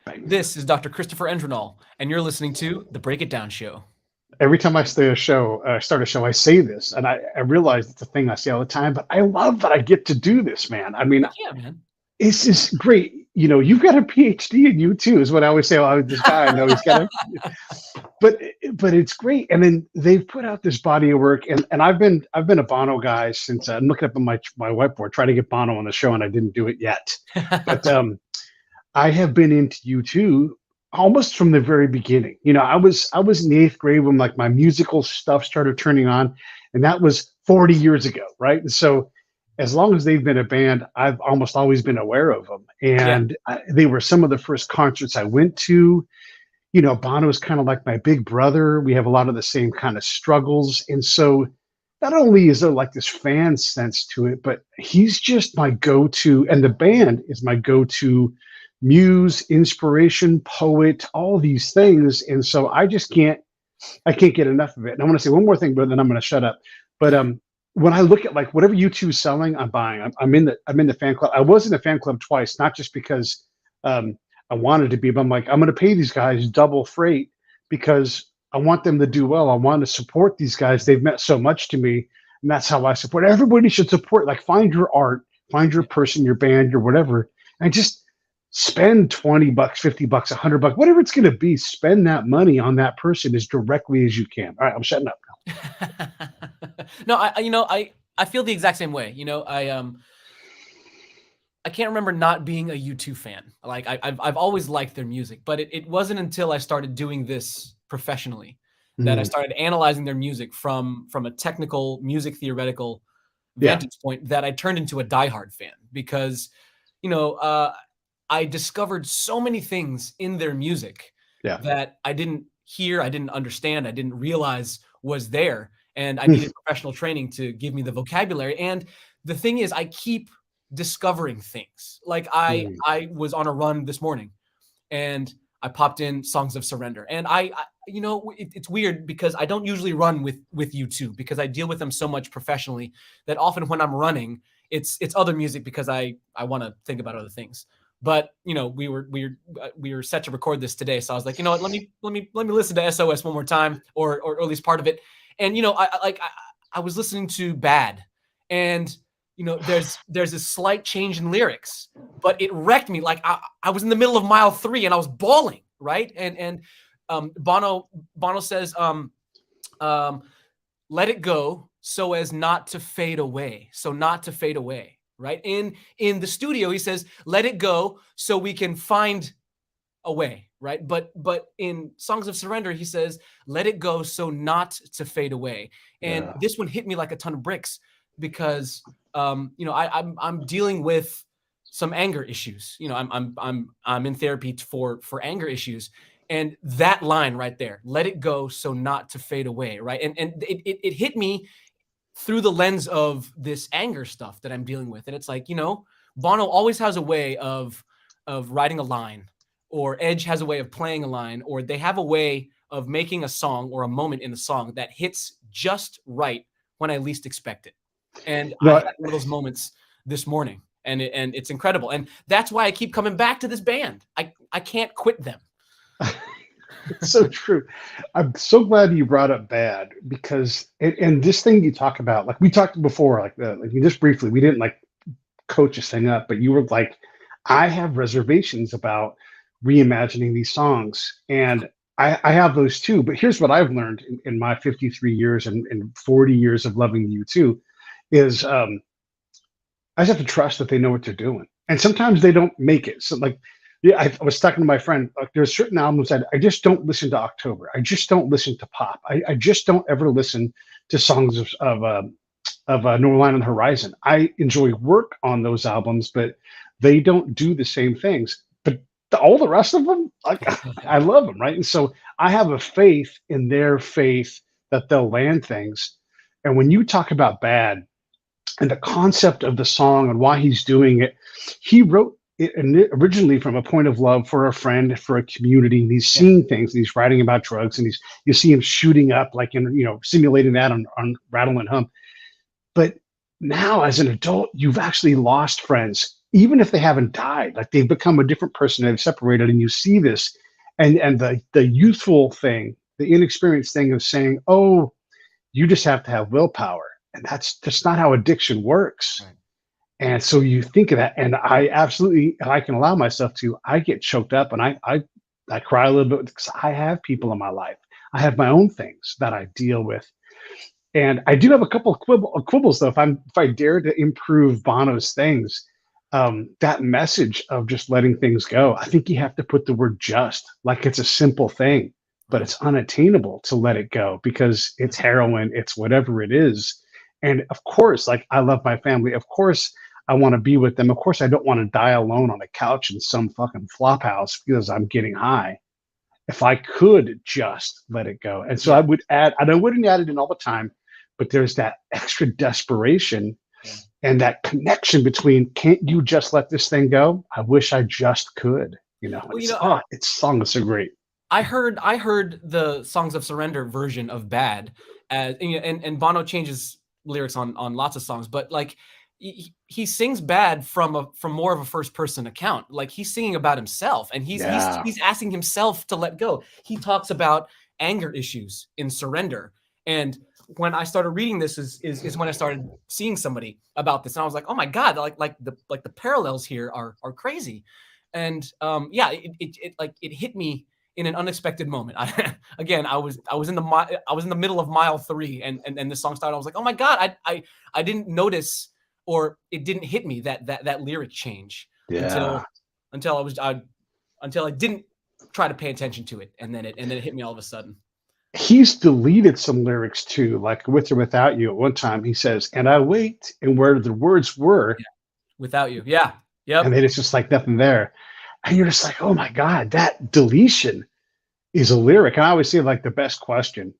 Bang. This is Dr. Christopher Endrinal, and you're listening to The Break It Down Show. Every time I start a show, I say this, and I realize it's a thing I say all the time. But I love that I get to do this, man. I mean, Heck yeah, man. it's just great. You know, you've got a PhD, and you too is what I always say. Oh, this guy, I know he's got a, but it's great. And then they've put out this body of work, and I've been a Bono guy since I'm looking up on my whiteboard trying to get Bono on the show, and I didn't do it yet. But I have been into U2 almost from the very beginning. You know, I was in the eighth grade when like my musical stuff started turning on, and that was 40 years ago, right? And so, as long as they've been a band, I've almost always been aware of them, Yeah. and they were some of the first concerts I went to. You know, Bono is kind of like my big brother. We have a lot of the same kind of struggles, and so not only is there like this fan sense to it, but he's just my go-to, and the band is my go-to muse, inspiration, poet, all these things. And so I can't get enough of it. And I want to say one more thing, but then I'm going to shut up. But when I look at like whatever U2 is selling, I'm buying. I'm in the fan club. I was in the fan club twice, not just because I wanted to be, but I'm like, I'm going to pay these guys double freight because I want them to do well. I want to support these guys. They've meant so much to me, and that's how I support. Everybody should support. Like, find your art, find your person, your band, your whatever, and just spend $20, $50, $100, whatever it's going to be. Spend that money on that person as directly as you can. All right, I'm shutting up now. No, I feel the exact same way. I can't remember not being a U2 fan. Like I've always liked their music, but it wasn't until I started doing this professionally that I started analyzing their music from a technical, music theoretical Yeah, vantage point that I turned into a diehard fan because, I discovered so many things in their music yeah, that I didn't hear, I didn't understand, I didn't realize was there, and I needed professional training to give me the vocabulary. And the thing is, I keep discovering things. Like I was on a run this morning, and I popped in Songs of Surrender, and it's weird because I don't usually run with U2 because I deal with them so much professionally that often when I'm running, it's other music because I want to think about other things. But we were set to record this today, so I was like, you know what, let me listen to SOS one more time, or at least part of it. And I was listening to Bad, and there's a slight change in lyrics, but it wrecked me. Like I was in the middle of mile 3 and I was bawling, right? And Bono says, let it go so as not to fade away. So not to fade away. Right. In the studio, he says, let it go so we can find a way. Right. But in Songs of Surrender, he says, let it go so not to fade away. And yeah, this one hit me like a ton of bricks because, I'm dealing with some anger issues. I'm in therapy for anger issues. And that line right there, let it go so not to fade away. Right. And it hit me through the lens of this anger stuff that I'm dealing with. And it's like, Bono always has a way of writing a line, or Edge has a way of playing a line, or they have a way of making a song or a moment in the song that hits just right when I least expect it. And I no, had one of those moments this morning, and it's incredible. And that's why I keep coming back to this band. I can't quit them. it's so true. I'm so glad you brought up Bad because and this thing you talk about, like we talked before, like just briefly, we didn't like coach this thing up, but you were like, I have reservations about reimagining these songs, and I have those too. But here's what I've learned in my 53 years and 40 years of loving you too, is I just have to trust that they know what they're doing, and sometimes they don't make it. So like, yeah, I was talking to my friend. Like, there's certain albums that I just don't listen to. October, I just don't listen to pop. I just don't ever listen to songs of No Line on the Horizon. I enjoy work on those albums, but they don't do the same things. But all the rest of them, like I love them, right? And so I have a faith in their faith that they'll land things. And when you talk about Bad and the concept of the song and why he's doing it, he wrote it originally from a point of love for a friend, for a community. And he's seeing things, and he's writing about drugs, and you see him shooting up, like in simulating that on Rattle and Hum. But now, as an adult, you've actually lost friends even if they haven't died, like they've become a different person, they've separated, and you see this, and the youthful thing, the inexperienced thing of saying, oh, you just have to have willpower, and that's just not how addiction works. Right. And so you think of that, and I absolutely, I can allow myself to. I get choked up, and I cry a little bit because I have people in my life. I have my own things that I deal with, and I do have a couple of quibbles though. If I dare to improve Bono's things, that message of just letting things go, I think you have to put the word "just," like it's a simple thing, but it's unattainable to let it go because it's heroin, it's whatever it is. And of course, like I love my family. Of course, I want to be with them. Of course, I don't want to die alone on a couch in some fucking flop house because I'm getting high. If I could just let it go. And so Yeah. I would add, and I wouldn't add it in all the time, but there's that extra desperation Yeah. and that connection between, can't you just let this thing go? I wish I just could, you know. Well, It's, oh, its song is so great. I heard the Songs of Surrender version of Bad, as and Bono changes lyrics on lots of songs, but like he sings Bad from more of a first person account. Like he's singing about himself, and Yeah. he's asking himself to let go. He talks about anger issues in Surrender, and when I started reading this is when I started seeing somebody about this, and I was like, oh my god, like the parallels here are crazy, and yeah, it hit me in an unexpected moment. Again, I was in the middle of mile 3, and the song started. I was like, oh my god, I didn't notice, or it didn't hit me that lyric change Yeah. until I didn't try to pay attention to it, and then it hit me all of a sudden. He's deleted some lyrics too, like With or Without You. At one time, he says, and I wait, and where the words were, Yeah. Without You. Yeah. and Yep. then it's just like nothing there. And you're just like, oh my God, that deletion is a lyric. And I always say, like, the best question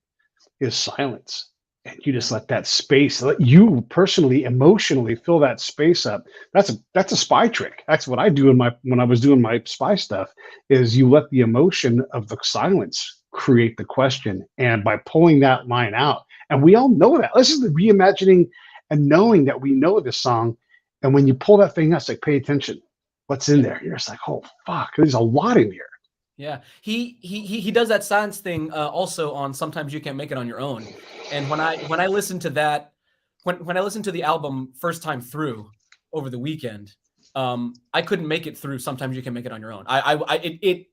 is silence. And you just let that space, let you personally, emotionally fill that space up. That's a spy trick. That's what I do when I was doing my spy stuff, is you let the emotion of the silence create the question. And by pulling that line out, and we all know that. This is the reimagining and knowing that we know this song. And when you pull that thing out, it's like, pay attention. What's in there? You're just like, oh fuck, there's a lot in here. Yeah, he does that silence thing also on Sometimes You Can't Make It on Your Own. And when I listened to that, when I listened to the album first time through over the weekend, I couldn't make it through Sometimes You Can Make It on Your Own. It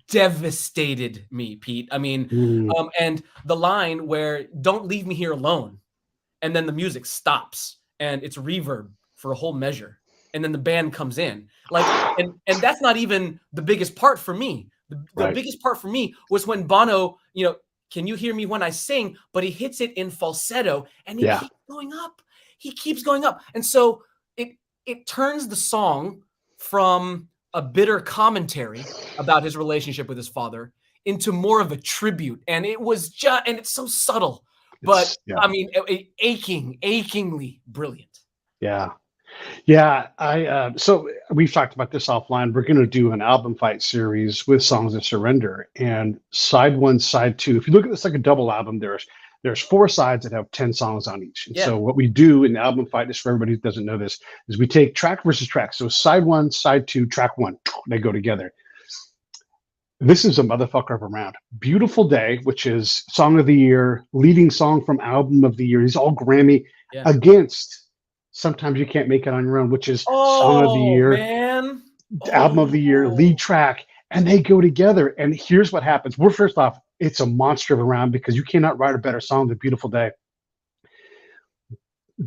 devastated me, Pete. I mean, and the line where "Don't leave me here alone," and then the music stops and it's reverb for a whole measure, and then the band comes in, like, and that's not even the biggest part for me. The Right. biggest part for me was when Bono, can you hear me when I sing? But he hits it in falsetto, and he Yeah. keeps going up. He keeps going up, and so it turns the song from a bitter commentary about his relationship with his father into more of a tribute, and it's so subtle, but Yeah. I mean, achingly brilliant. Yeah. Yeah, so we've talked about this offline. We're going to do an album fight series with Songs of Surrender, and side 1, side 2. If you look at this like a double album, there's 4 sides that have 10 songs on each. And so what we do in the album fight, just for everybody who doesn't know this, is we take track versus track. So side 1, side 2, track 1, they go together. This is a motherfucker of a round. Beautiful Day, which is Song of the Year, leading song from Album of the Year. He's all Grammy against Sometimes You Can't Make It on Your Own, which is Song of the Year, Man. Album of the Year, lead track, and they go together. And here's what happens. We're first off, it's a monster of a round because you cannot write a better song than Beautiful Day.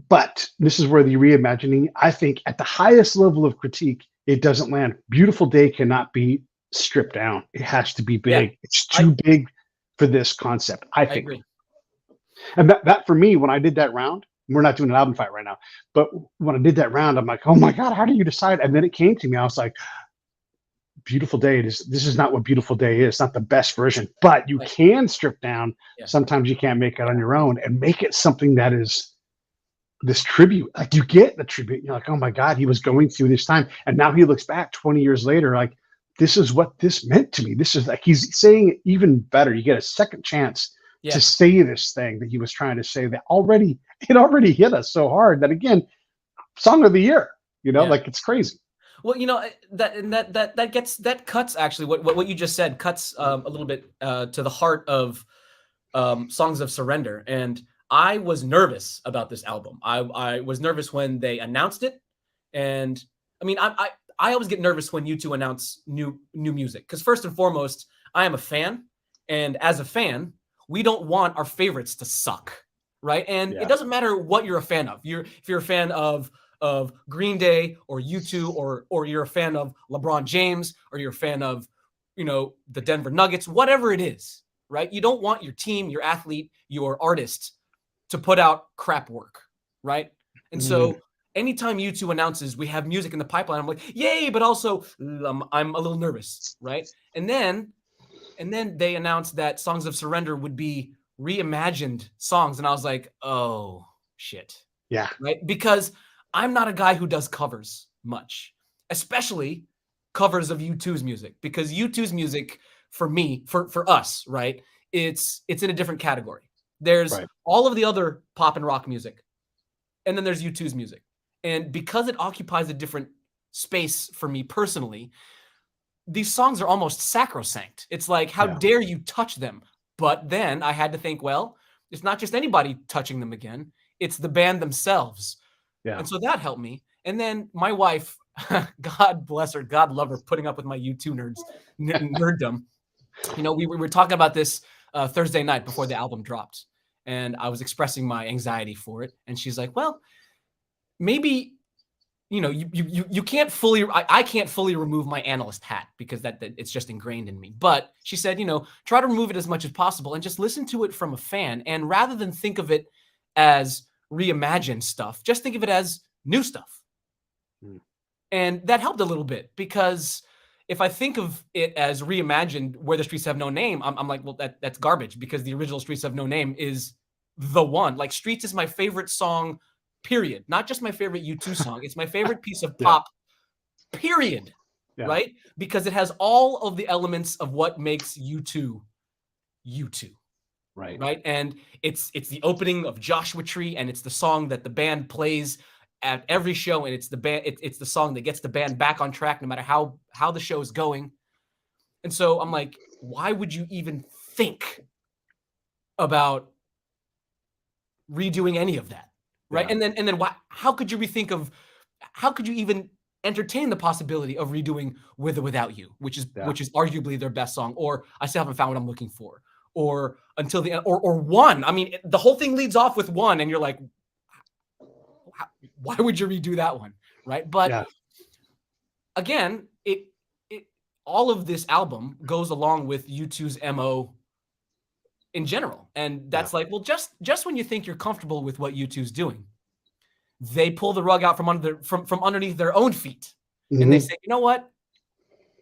But this is where the reimagining, I think, at the highest level of critique, it doesn't land. Beautiful Day cannot be stripped down. It has to be big. Yeah, it's too big for this concept, I think. Agree. And that for me, when I did that round, we're not doing an album fight right now, but when I did that round, I'm like, oh my God, how do you decide? And then it came to me. I was like, Beautiful Day, this is not what Beautiful Day is. It's not the best version, but you can strip down Sometimes You Can't Make It on Your Own and make it something that is this tribute. Like, you get the tribute. You're like, oh my God, he was going through this time. And now he looks back 20 years later, like, this is what this meant to me. This is like, he's saying it even better. You get a second chance to say this thing that he was trying to say, that it already hit us so hard that, again, Song of the Year. You know, Yeah. like it's crazy. Well, you know, that cuts actually what you just said cuts a little bit to the heart of Songs of Surrender. And I was nervous about this album. I was nervous when they announced it. And I mean, I always get nervous when U2 announce new music, because first and foremost, I am a fan. And as a fan, we don't want our favorites to suck. Right. And it Yeah. doesn't matter what you're a fan of. If you're a fan of Green Day or U2, or you're a fan of LeBron James, or you're a fan of, you know, the Denver Nuggets, whatever it is, right? You don't want your team, your athlete, your artist to put out crap work, right? And Mm. so anytime U2 announces we have music in the pipeline, I'm like, yay, but also I'm a little nervous, right? And then they announced that Songs of Surrender would be reimagined songs, and I was like, oh shit. Yeah. Right? Because I'm not a guy who does covers much, especially covers of U2's music, because U2's music for me, for us, right? It's in a different category. There's Right. all of the other pop and rock music, and then there's U2's music. And because it occupies a different space for me personally, these songs are almost sacrosanct. It's like, how Yeah. dare you touch them? But then I had to think, well, it's not just anybody touching them again. It's the band themselves. Yeah. And so that helped me. And then my wife, God bless her, God love her, putting up with my U2 nerddom. You know, we were talking about this Thursday night before the album dropped, and I was expressing my anxiety for it. And she's like, well, maybe, you know, you can't fully, I can't fully remove my analyst hat, because that it's just ingrained in me. But she said, you know, try to remove it as much as possible and just listen to it from a fan. And rather than think of it as reimagined stuff, just think of it as new stuff. Mm. And that helped a little bit, because if I think of it as reimagined, Where the Streets Have No Name, I'm like, well, that's garbage, because the original Streets Have No Name is the one. Like, Streets is my favorite song, period. Not just my favorite U2 song. It's my favorite piece of Yeah. pop, period. Yeah. Right? Because it has all of the elements of what makes U2 U2. Right. Right. And it's the opening of Joshua Tree, and it's the song that the band plays at every show, and it's the band, it's the song that gets the band back on track no matter how the show is going. And so I'm like, why would you even think about redoing any of that? Right. Yeah. And then why, how could you even entertain the possibility of redoing With or Without You, which is arguably their best song, or I Still Haven't Found What I'm Looking For, or Until the End, or One. I mean, the whole thing leads off with One, and you're like, why would you redo that one? Right. But again, it all of this album goes along with U2's MO in general. And that's like, well, just when you think you're comfortable with what U2's doing, they pull the rug out from underneath their own feet. Mm-hmm. And they say, you know what?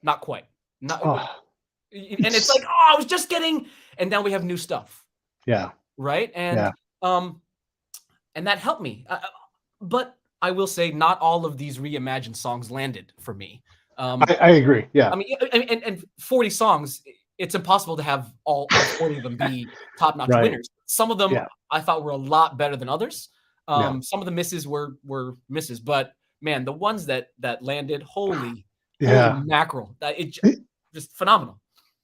Not quite. And it's like, oh, I was just getting, and now we have new stuff. Yeah. Right. And and that helped me. But I will say, not all of these reimagined songs landed for me. I agree. Yeah. I mean, and 40 songs, it's impossible to have all 40 of them be top-notch winners. Some of them I thought were a lot better than others. Some of the misses were misses, but man, the ones that landed, holy mackerel! It just phenomenal.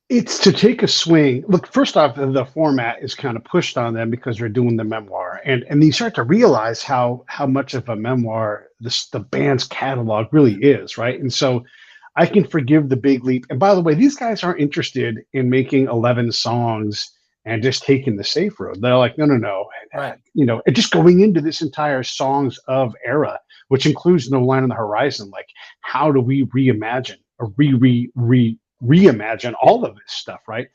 It's to take a swing. Look, first off, the format is kind of pushed on them because they're doing the memoir, and you start to realize how much of a memoir the band's catalog really is, right? And so I can forgive the big leap. And by the way, these guys aren't interested in making 11 songs and just taking the safe road. They're like, no. Right. You know, and just going into this entire songs of era, which includes No Line on the Horizon. Like, how do we reimagine or reimagine all of this stuff, right?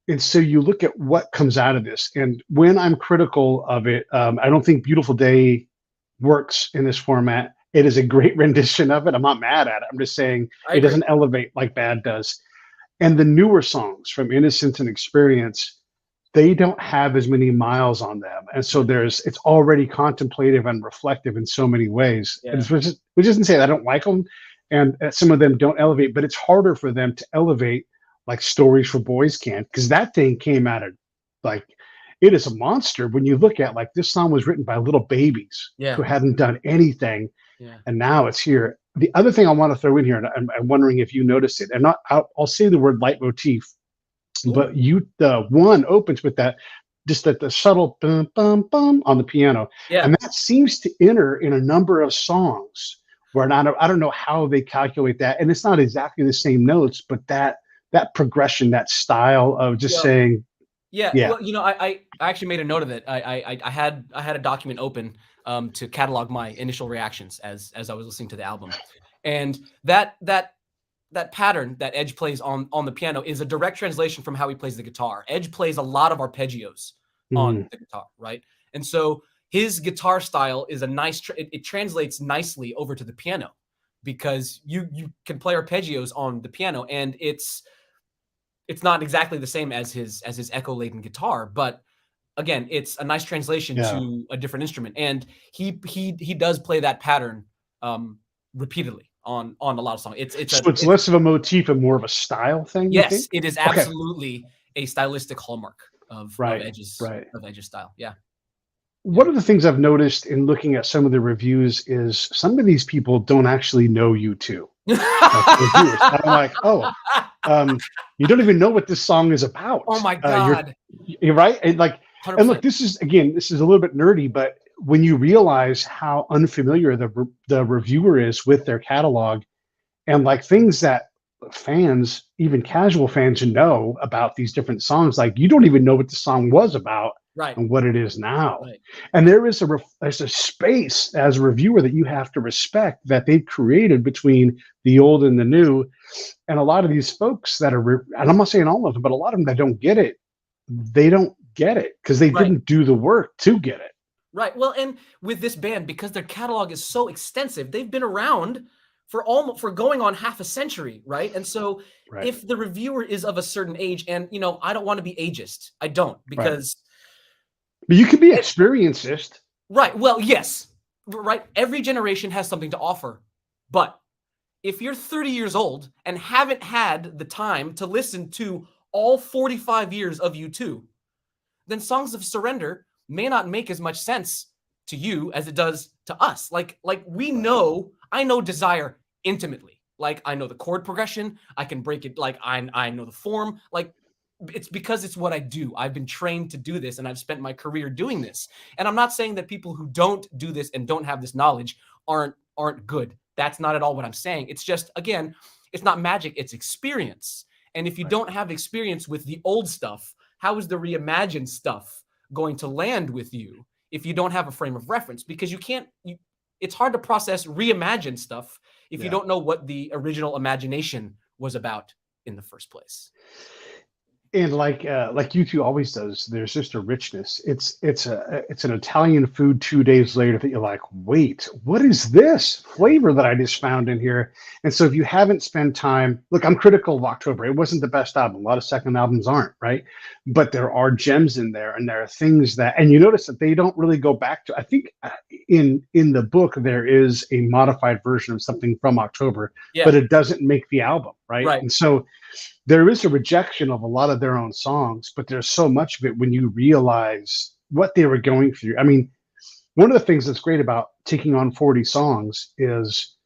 And so you look at what comes out of this. And when I'm critical of it, I don't think Beautiful Day works in this format. It is a great rendition of it. I'm not mad at it. I'm just saying it doesn't elevate like Bad does. And the newer songs from Innocence and Experience, they don't have as many miles on them. And so it's already contemplative and reflective in so many ways. Yeah. Which doesn't say that I don't like them. And some of them don't elevate, but it's harder for them to elevate like Stories for Boys can, because that thing came out of like, it is a monster when you look at like this song was written by little babies who hadn't done anything. Yeah. and now it's here. The other thing I want to throw in here, and I'm wondering if you noticed it, and not, I'll say the word leitmotif, Ooh. but the one opens with that, just that the subtle bum bum bum on the piano, Yeah. and that seems to enter in a number of songs where I don't know how they calculate that, and it's not exactly the same notes, but that progression, that style of just Well, saying, yeah. yeah, Well, I actually made a note of it. I had a document open to catalog my initial reactions as I was listening to the album, and that pattern that Edge plays on the piano is a direct translation from how he plays the guitar. Edge plays a lot of arpeggios on mm, the guitar, right? And so his guitar style is a nice. It translates nicely over to the piano because you can play arpeggios on the piano, and it's not exactly the same as his echo laden guitar, but again, it's a nice translation yeah. to a different instrument, and he does play that pattern repeatedly on a lot of songs. So it's less of a motif and more of a style thing, you think? Yes, it is Okay, absolutely a stylistic hallmark of right, Edge's right. style. Yeah, yeah. One of the things I've noticed in looking at some of the reviews is some of these people don't actually know you too, like the reviewers. And I'm like, oh, you don't even know what this song is Oh about. my god, You're right, and like, and look, 100%. this is again, this is a little bit nerdy, but when you realize how unfamiliar the reviewer is with their catalog, and like things that fans, even casual fans, know about these different songs, like you don't even know what the song was about Right, and what it is now. right, And there's a space as a reviewer that you have to respect that they've created between the old and the new. And a lot of these folks that are, and I'm not saying all of them, but a lot of them that don't get it, they don't get it because they right. didn't do the work to get it. Right. Well, and with this band, because their catalog is so extensive, they've been around for going on half a century, right? And so Right. if the reviewer is of a certain age, and I don't want to be ageist. I don't, Right. because But you can be experiencist. right. Well, yes. Right. Every generation has something to offer. But if you're 30 years old and haven't had the time to listen to all 45 years of U2, then Songs of Surrender may not make as much sense to you as it does to us. Like we know, I know Desire intimately. Like I know the chord progression, I can break it. Like I know the form. Like it's because it's what I do. I've been trained to do this, and I've spent my career doing this. And I'm not saying that people who don't do this and don't have this knowledge aren't good. That's not at all what I'm saying. It's just, again, it's not magic, it's experience. And if you Right. don't have experience with the old stuff, how is the reimagined stuff going to land with you if you don't have a frame of reference? Because it's hard to process reimagined stuff if you Yeah. don't know what the original imagination was about in the first place. And like U2 always does, there's just a richness. It's an Italian food 2 days later that you're like, wait, what is this flavor that I just found in here? And so if you haven't spent time, look, I'm critical of October. It wasn't the best album. A lot of second albums aren't, right? But there are gems in there, and there are things that, and you notice that they don't really go back to. I think in the book there is a modified version of something from October, but Yeah, it doesn't make the album, right? right. And so there is a rejection of a lot of their own songs, but there's so much of it when you realize what they were going through. I mean, one of the things that's great about taking on 40 songs is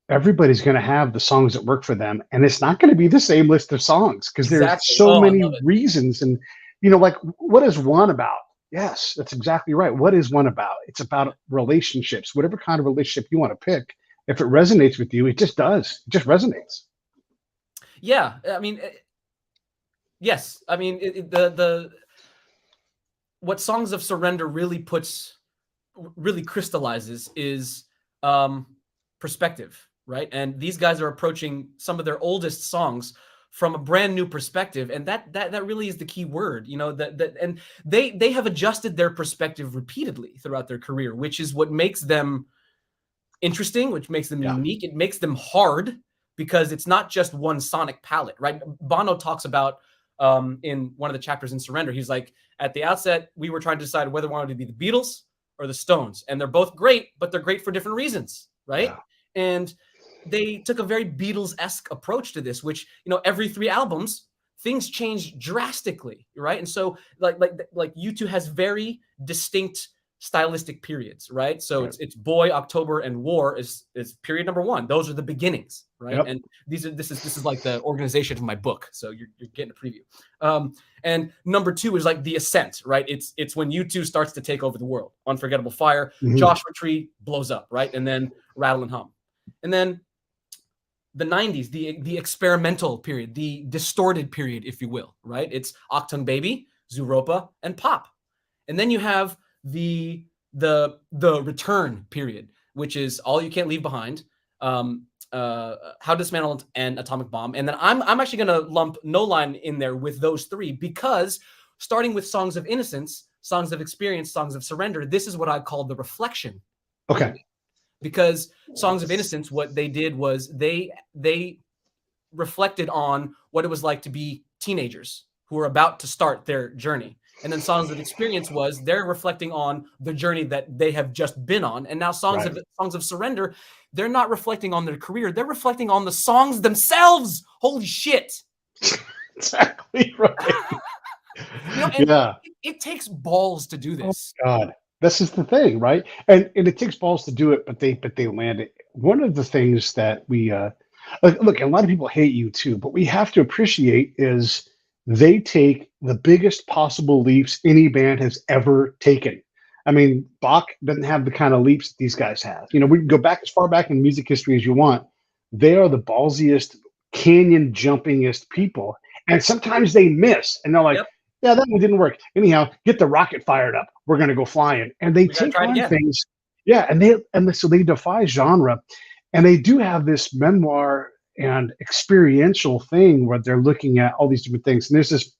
everybody's going to have the songs that work for them, and it's not going to be the same list of songs because there's Exactly. so Oh, I many love it. reasons. And like, what is one about? Yes, that's exactly right. What is one about? It's about relationships, whatever kind of relationship you want to pick. If it resonates with you, it just does. It just resonates. Yeah, I mean, yes. I mean, the what Songs of Surrender really crystallizes is perspective, right? And these guys are approaching some of their oldest songs from a brand new perspective, and that really is the key word. And they have adjusted their perspective repeatedly throughout their career, which is what makes them interesting, which makes them Yeah. unique. It makes them hard because it's not just one sonic palette, right? Bono talks about in one of the chapters in Surrender, he's like, at the outset, we were trying to decide whether we wanted to be the Beatles or the Stones, and they're both great, but they're great for different reasons, right? Yeah. And they took a very Beatles-esque approach to this, which every 3 albums things change drastically, right? And so like U2 has very distinct stylistic periods, right? So it's Boy, October, and War is period number 1. Those are the beginnings, right? Yep. And this is like the organization of my book. So you're getting a preview. And number 2 is like the ascent, right? It's when U2 starts to take over the world. Unforgettable Fire, Joshua Tree blows up, right? And then Rattle and Hum. And then the 90s, the experimental period, the distorted period, if you will, right? It's Octung Baby, Zooropa, and Pop. And then you have the return period, which is All You Can't Leave Behind, How Dismantled, and Atomic Bomb. And then I'm actually going to lump No Line in there with those 3, because starting with Songs of Innocence, Songs of Experience, Songs of Surrender, this is what I call the reflection. Okay. Because Songs of Innocence, what they did was they reflected on what it was like to be teenagers who were about to start their journey. And then Songs of Experience was they're reflecting on the journey that they have just been on. And now Songs of Surrender, they're not reflecting on their career. They're reflecting on the songs themselves. Holy shit. Exactly right. It takes balls to do this. Oh, God. This is the thing, right? And it takes balls to do it, but they land it. One of the things that we look, a lot of people hate U2, but we have to appreciate is they take the biggest possible leaps any band has ever taken. I mean, Bach doesn't have the kind of leaps that these guys have. We can go back as far back in music history as you want. They are the ballsiest, canyon jumpingest people. And sometimes they miss, and they're like, yeah, that one didn't work. Anyhow, get the rocket fired up. We're going to go flying. And they take on things. Yeah. So they defy genre. And they do have this memoir and experiential thing where they're looking at all these different things. And there's this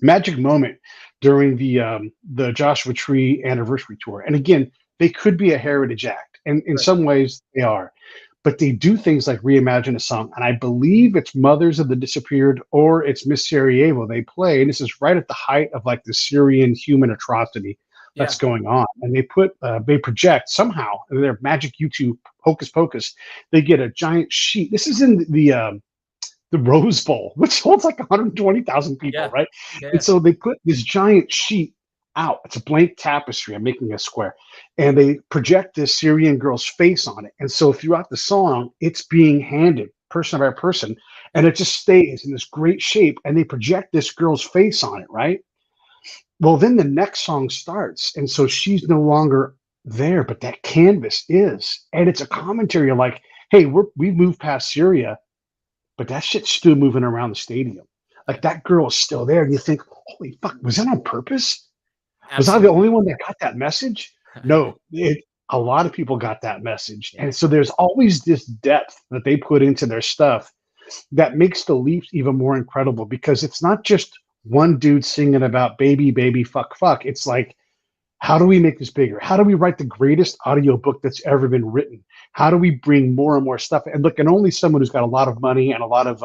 magic moment during the Joshua Tree anniversary tour. And again, they could be a heritage act. And in some ways they are. But they do things like reimagine a song. And I believe it's Mothers of the Disappeared or it's Miss Sarajevo they play. And this is right at the height of like the Syrian human atrocity that's going on. And they project somehow their magic YouTube hocus pocus. They get a giant sheet. This is in the Rose Bowl, which holds like 120,000 people, right? And so they put this giant sheet out. It's a blank tapestry. I'm making a square. And they project this Syrian girl's face on it. And so throughout the song, it's being handed person by person. And it just stays in this great shape. And they project this girl's face on it, right? Well, then the next song starts. And so she's no longer there, but that canvas is. And it's a commentary like, hey, we've moved past Syria, but that shit's still moving around the stadium. Like that girl is still there. And you think, holy fuck, was that on purpose? Was I the only one that got that message? No, a lot of people got that message. And so there's always this depth that they put into their stuff that makes the leaps even more incredible, because it's not just one dude singing about baby, baby, fuck, fuck. It's like, how do we make this bigger? How do we write the greatest audiobook that's ever been written? How do we bring more and more stuff? And look, and only someone who's got a lot of money and a lot of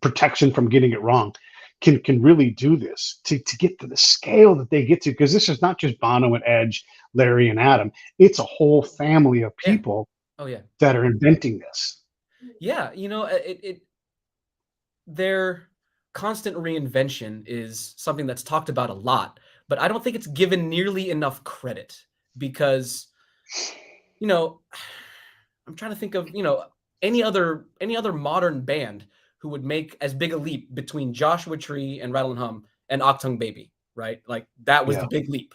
protection from getting it wrong can really do this to get to the scale that they get to, because this is not just Bono and Edge, Larry and Adam. It's a whole family of people that are inventing this. Yeah, their constant reinvention is something that's talked about a lot, but I don't think it's given nearly enough credit, because, I'm trying to think of, any other modern band who would make as big a leap between Joshua Tree and Rattle and Hum and Octung Baby, right? Like that was the big leap,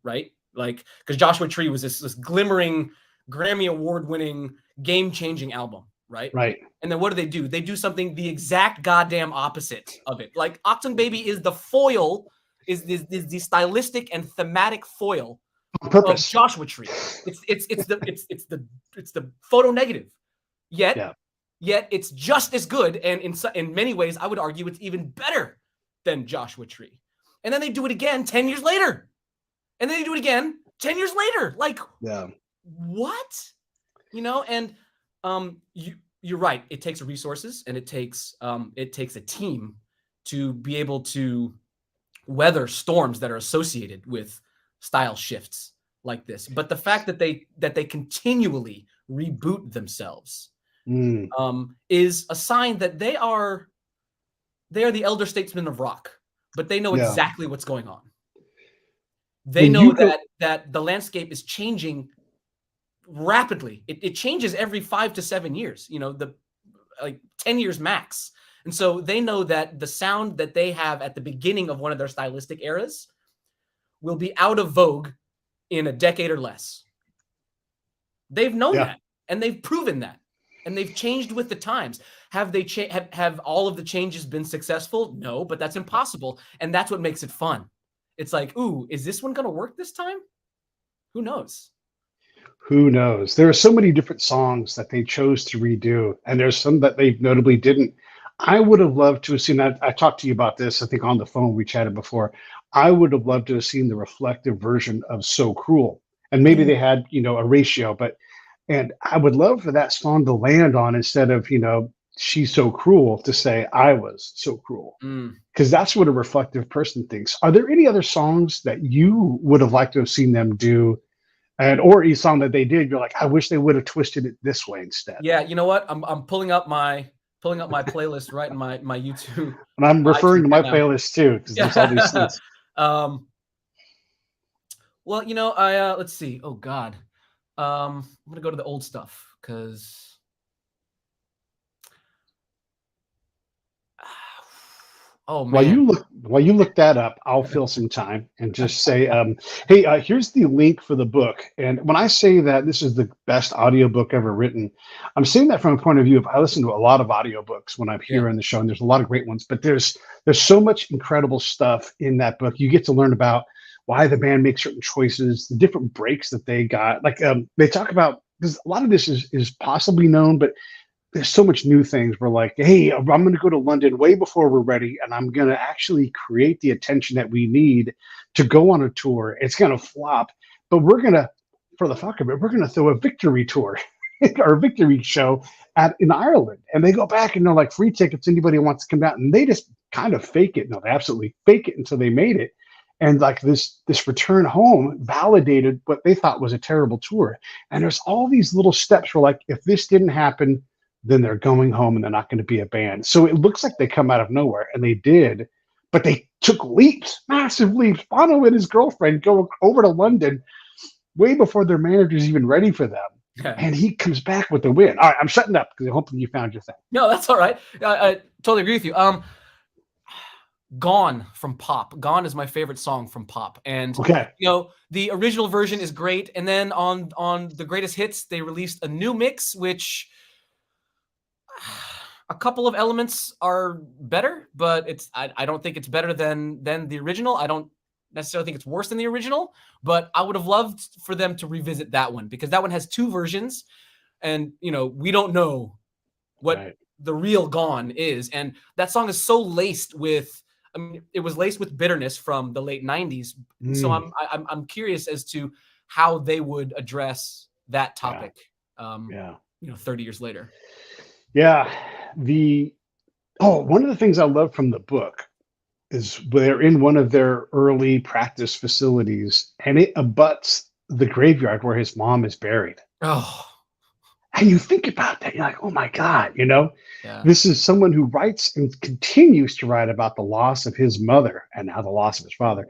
right? Like, because Joshua Tree was this glimmering, Grammy award-winning, game-changing album, right? Right. And then what do? They do something the exact goddamn opposite of it. Like Octung Baby is the foil, is the stylistic and thematic foil of Joshua Tree. It's the photo negative. Yet it's just as good, and in many ways, I would argue it's even better than Joshua Tree. And then they do it again 10 years later. And then they do it again 10 years later. Like, what? And you're right. It takes resources, and it takes a team to be able to weather storms that are associated with style shifts like this. But the fact that they continually reboot themselves is a sign that they are the elder statesmen of rock, but they know exactly what's going on. They when know you go, that the landscape is changing rapidly. It changes every 5 to 7 years, like 10 years max. And so they know that the sound that they have at the beginning of one of their stylistic eras will be out of vogue in a decade or less. They've known that, and they've proven that, and they've changed with the times. Have they have all of the changes been successful? No, but that's impossible, and that's what makes it fun. It's like, ooh, is this one going to work this time? Who knows? Who knows? There are so many different songs that they chose to redo, and there's some that they notably didn't. I would have loved to have seen that. I talked to you about this, I think, on the phone. We chatted before. I would have loved to have seen the reflective version of So Cruel. And maybe they Ooh. had, a ratio, and I would love for that song to land on, instead of, she's so cruel, to say, I was so cruel. Mm. Because that's what a reflective person thinks. Are there any other songs that you would have liked to have seen them do? And or a song that they did, you're like, I wish they would have twisted it this way instead. Yeah, you know what? I'm pulling up my playlist right in my YouTube. And I'm referring iTunes to right my now. playlist too, because there's all these Yeah. things. Well, I let's see. Oh God, I'm gonna go to the old stuff because. Oh man. While you look that up, I'll fill some time and just say, hey, here's the link for the book. And when I say that this is the best audiobook ever written, I'm saying that from a point of view of, I listen to a lot of audiobooks when I'm Yeah. here in the show, and there's a lot of great ones, but there's so much incredible stuff in that book. You get to learn about why the band makes certain choices, the different breaks that they got. Like, they talk about, because a lot of this is possibly known, but there's so much new things. We're like, hey, I'm going to go to London way before we're ready, and I'm going to actually create the attention that we need to go on a tour. It's going to flop, but we're going to, for the fuck of it, we're going to throw a victory tour or a victory show in Ireland. And they go back and they're like, free tickets, anybody who wants to come out. And they just kind of fake it. No, they absolutely fake it until they made it. And like this return home validated what they thought was a terrible tour. And there's all these little steps where, like, if this didn't happen, then they're going home and they're not going to be a band. So it looks like they come out of nowhere, and they did, but they took leaps, massive leaps. Bono and his girlfriend go over to London way before their manager's even ready for them. Yeah. And he comes back with the win. All right, I'm shutting up because I'm hoping you found your thing. No, that's all right. I totally agree with you. Gone from Pop. Gone is my favorite song from Pop. And Okay. The original version is great. And then on the greatest hits, they released a new mix, which a couple of elements are better, but I don't think it's better than the original. I don't necessarily think it's worse than the original, but I would have loved for them to revisit that one, because that one has two versions, and we don't know what the real Gone is. And that song is so laced with, it was laced with bitterness from the late 90s. So I'm curious as to how they would address that topic. 30 years later. Yeah. One of the things I love from the book is they're in one of their early practice facilities, and it abuts the graveyard where his mom is buried. Oh. And you think about that, you're like, oh my God, Yeah. This is someone who writes and continues to write about the loss of his mother and now the loss of his father.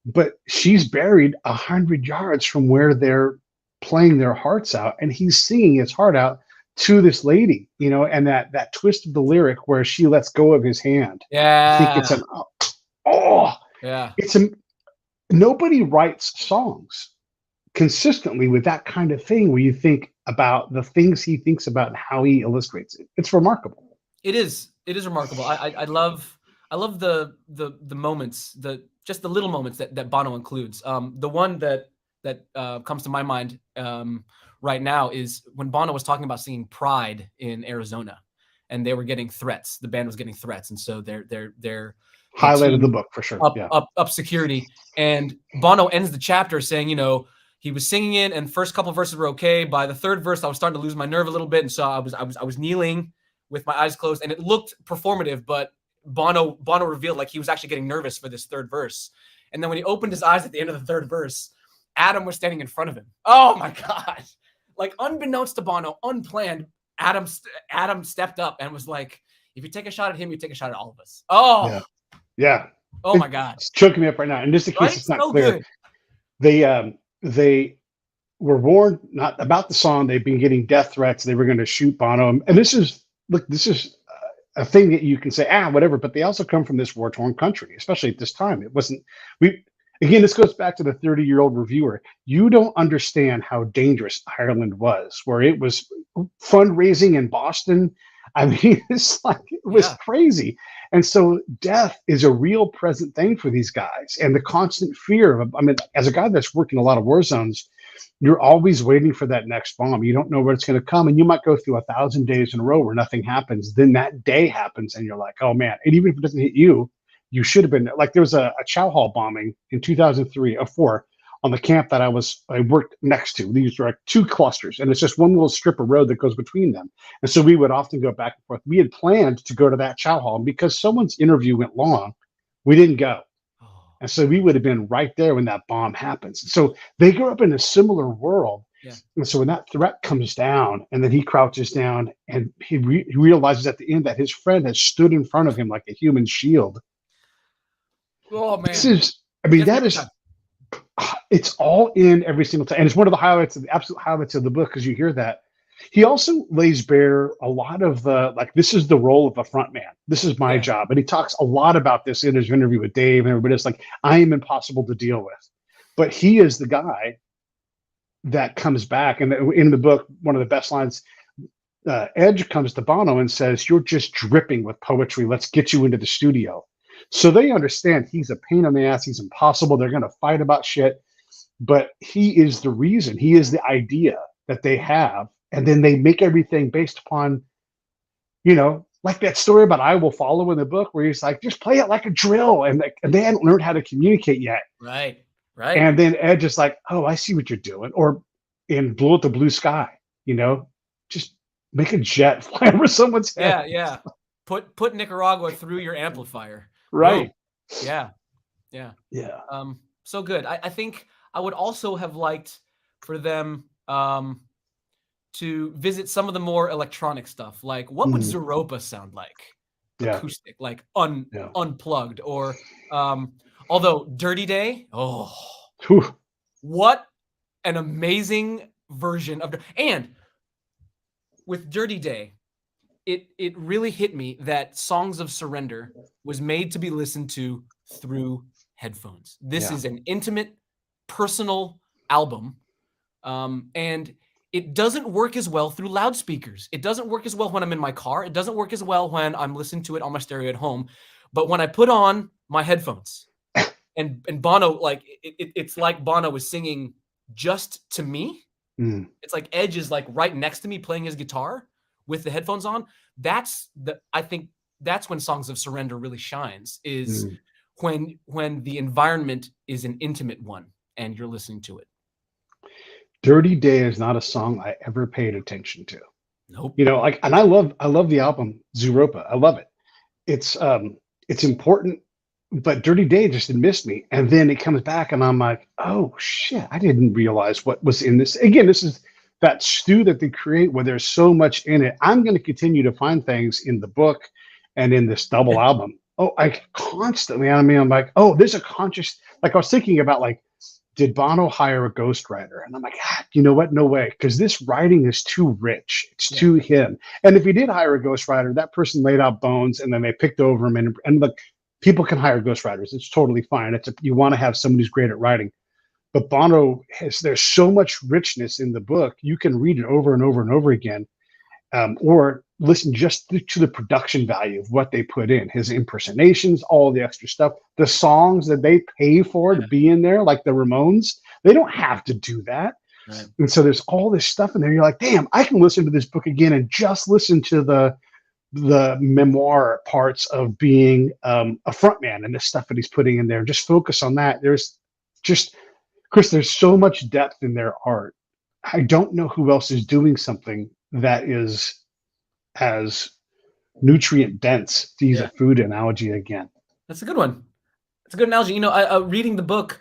But she's buried 100 yards from where they're playing their hearts out, and he's singing his heart out to this lady, and that twist of the lyric where she lets go of his hand. Yeah. I think it's nobody writes songs consistently with that kind of thing, where you think about the things he thinks about and how he illustrates it. It's remarkable. It is remarkable. I love the moments, just the little moments that Bono includes. The one that comes to my mind right now is when Bono was talking about singing Pride in Arizona, and they were getting threats. The band was getting threats, and so they're highlighted the book for sure. Up security. And Bono ends the chapter saying, he was singing it, and first couple of verses were okay. By the third verse, I was starting to lose my nerve a little bit, and so I was kneeling with my eyes closed, and it looked performative, but Bono revealed like he was actually getting nervous for this third verse. And then when he opened his eyes at the end of the third verse, Adam was standing in front of him. Oh my God. Like, unbeknownst to Bono, unplanned, Adam stepped up and was like, if you take a shot at him, you take a shot at all of us. Oh. Yeah. Oh my God. It's choking me up right now. And just in case it's not clear, they were warned not about the song. They've been getting death threats. They were going to shoot Bono. And this is, look, this is a thing that you can say, whatever, but they also come from this war torn country, especially at this time. It wasn't, we, again, this goes back to the 30-year-old reviewer. You don't understand how dangerous Ireland was, where it was fundraising in Boston. I mean, it's like, it was crazy. And so death is a real present thing for these guys. And the constant fear of, I mean, as a guy that's worked in a lot of war zones, you're always waiting for that next bomb. You don't know where it's going to come. And you might go through 1,000 days in a row where nothing happens. Then that day happens and you're like, oh man. And even if it doesn't hit you, you should have been like, there was a chow hall bombing in 2003 or 4 on the camp that I worked next to. These were like 2 clusters and it's just one little strip of road that goes between them. And so we would often go back and forth. We had planned to go to that chow hall, and because someone's interview went long, we didn't go. And so we would have been right there when that bomb happens. So they grew up in a similar world. Yeah. And so when that threat comes down and then he crouches down and he realizes at the end that his friend has stood in front of him like a human shield. Oh, man. This is, I mean, that is, it's all in every single time. And it's one of the highlights, of the absolute highlights of the book, because you hear that. He also lays bare a lot of the, like, this is the role of a front man. This is my job. And he talks a lot about this in his interview with Dave and everybody. It's like, I am impossible to deal with. But he is the guy that comes back. And in the book, one of the best lines, Edge comes to Bono and says, you're just dripping with poetry. Let's get you into the studio. So they understand he's a pain in the ass. He's impossible. They're going to fight about shit. But he is the reason. He is the idea that they have. And then they make everything based upon, you know, like that story about I Will Follow in the book, where he's like, just play it like a drill. And they hadn't learned how to communicate yet. Right. Right. And then Edge is like, oh, I see what you're doing. Or in Blue at the Blue Sky, you know, just make a jet fly over someone's head. Yeah. Put Nicaragua through your amplifier. Right. Boom. Yeah. So good. I think I would also have liked for them to visit some of the more electronic stuff. Like, what would Zooropa sound like? Acoustic, like unplugged, or although Dirty Day, what an amazing version of, and with Dirty Day, it really hit me that Songs of Surrender was made to be listened to through headphones. This is an intimate, personal album, and it doesn't work as well through loudspeakers. It doesn't work as well when I'm in my car. It doesn't work as well when I'm listening to it on my stereo at home. But when I put on my headphones and Bono, like it's like Bono was singing just to me. It's like Edge is like right next to me playing his guitar with the headphones on. I think that's when Songs of Surrender really shines, is when the environment is an intimate one and you're listening to it. Dirty Day is not a song I ever paid attention to. Nope. You know, like, and I love the album Zooropa. I love it. It's important, but Dirty Day just missed me. And then it comes back and I'm like, oh shit, I didn't realize what was in this. Again, this is that stew that they create where there's so much in it. I'm going to continue to find things in the book and in this double album. Oh, I constantly, I mean, I'm like, oh, there's a conscious, like I was thinking about, like, did Bono hire a ghostwriter? And I'm like, you know what? No way. Because this writing is too rich. It's too him. And if he did hire a ghostwriter, that person laid out bones and then they picked over him. And look, people can hire ghostwriters. It's totally fine. You want to have somebody who's great at writing. But Bono there's so much richness in the book. You can read it over and over and over again, or listen just to the production value of what they put in, his impersonations, all the extra stuff, the songs that they pay for to be in there, like the Ramones. They don't have to do that. Right. And so there's all this stuff in there. You're like, damn, I can listen to this book again and just listen to the memoir parts of being a front man and the stuff that he's putting in there. Just focus on that. There's just, Chris, there's so much depth in their art. I don't know who else is doing something that is as nutrient dense, to use a food analogy again. That's a good one. It's a good analogy. You know, reading the book,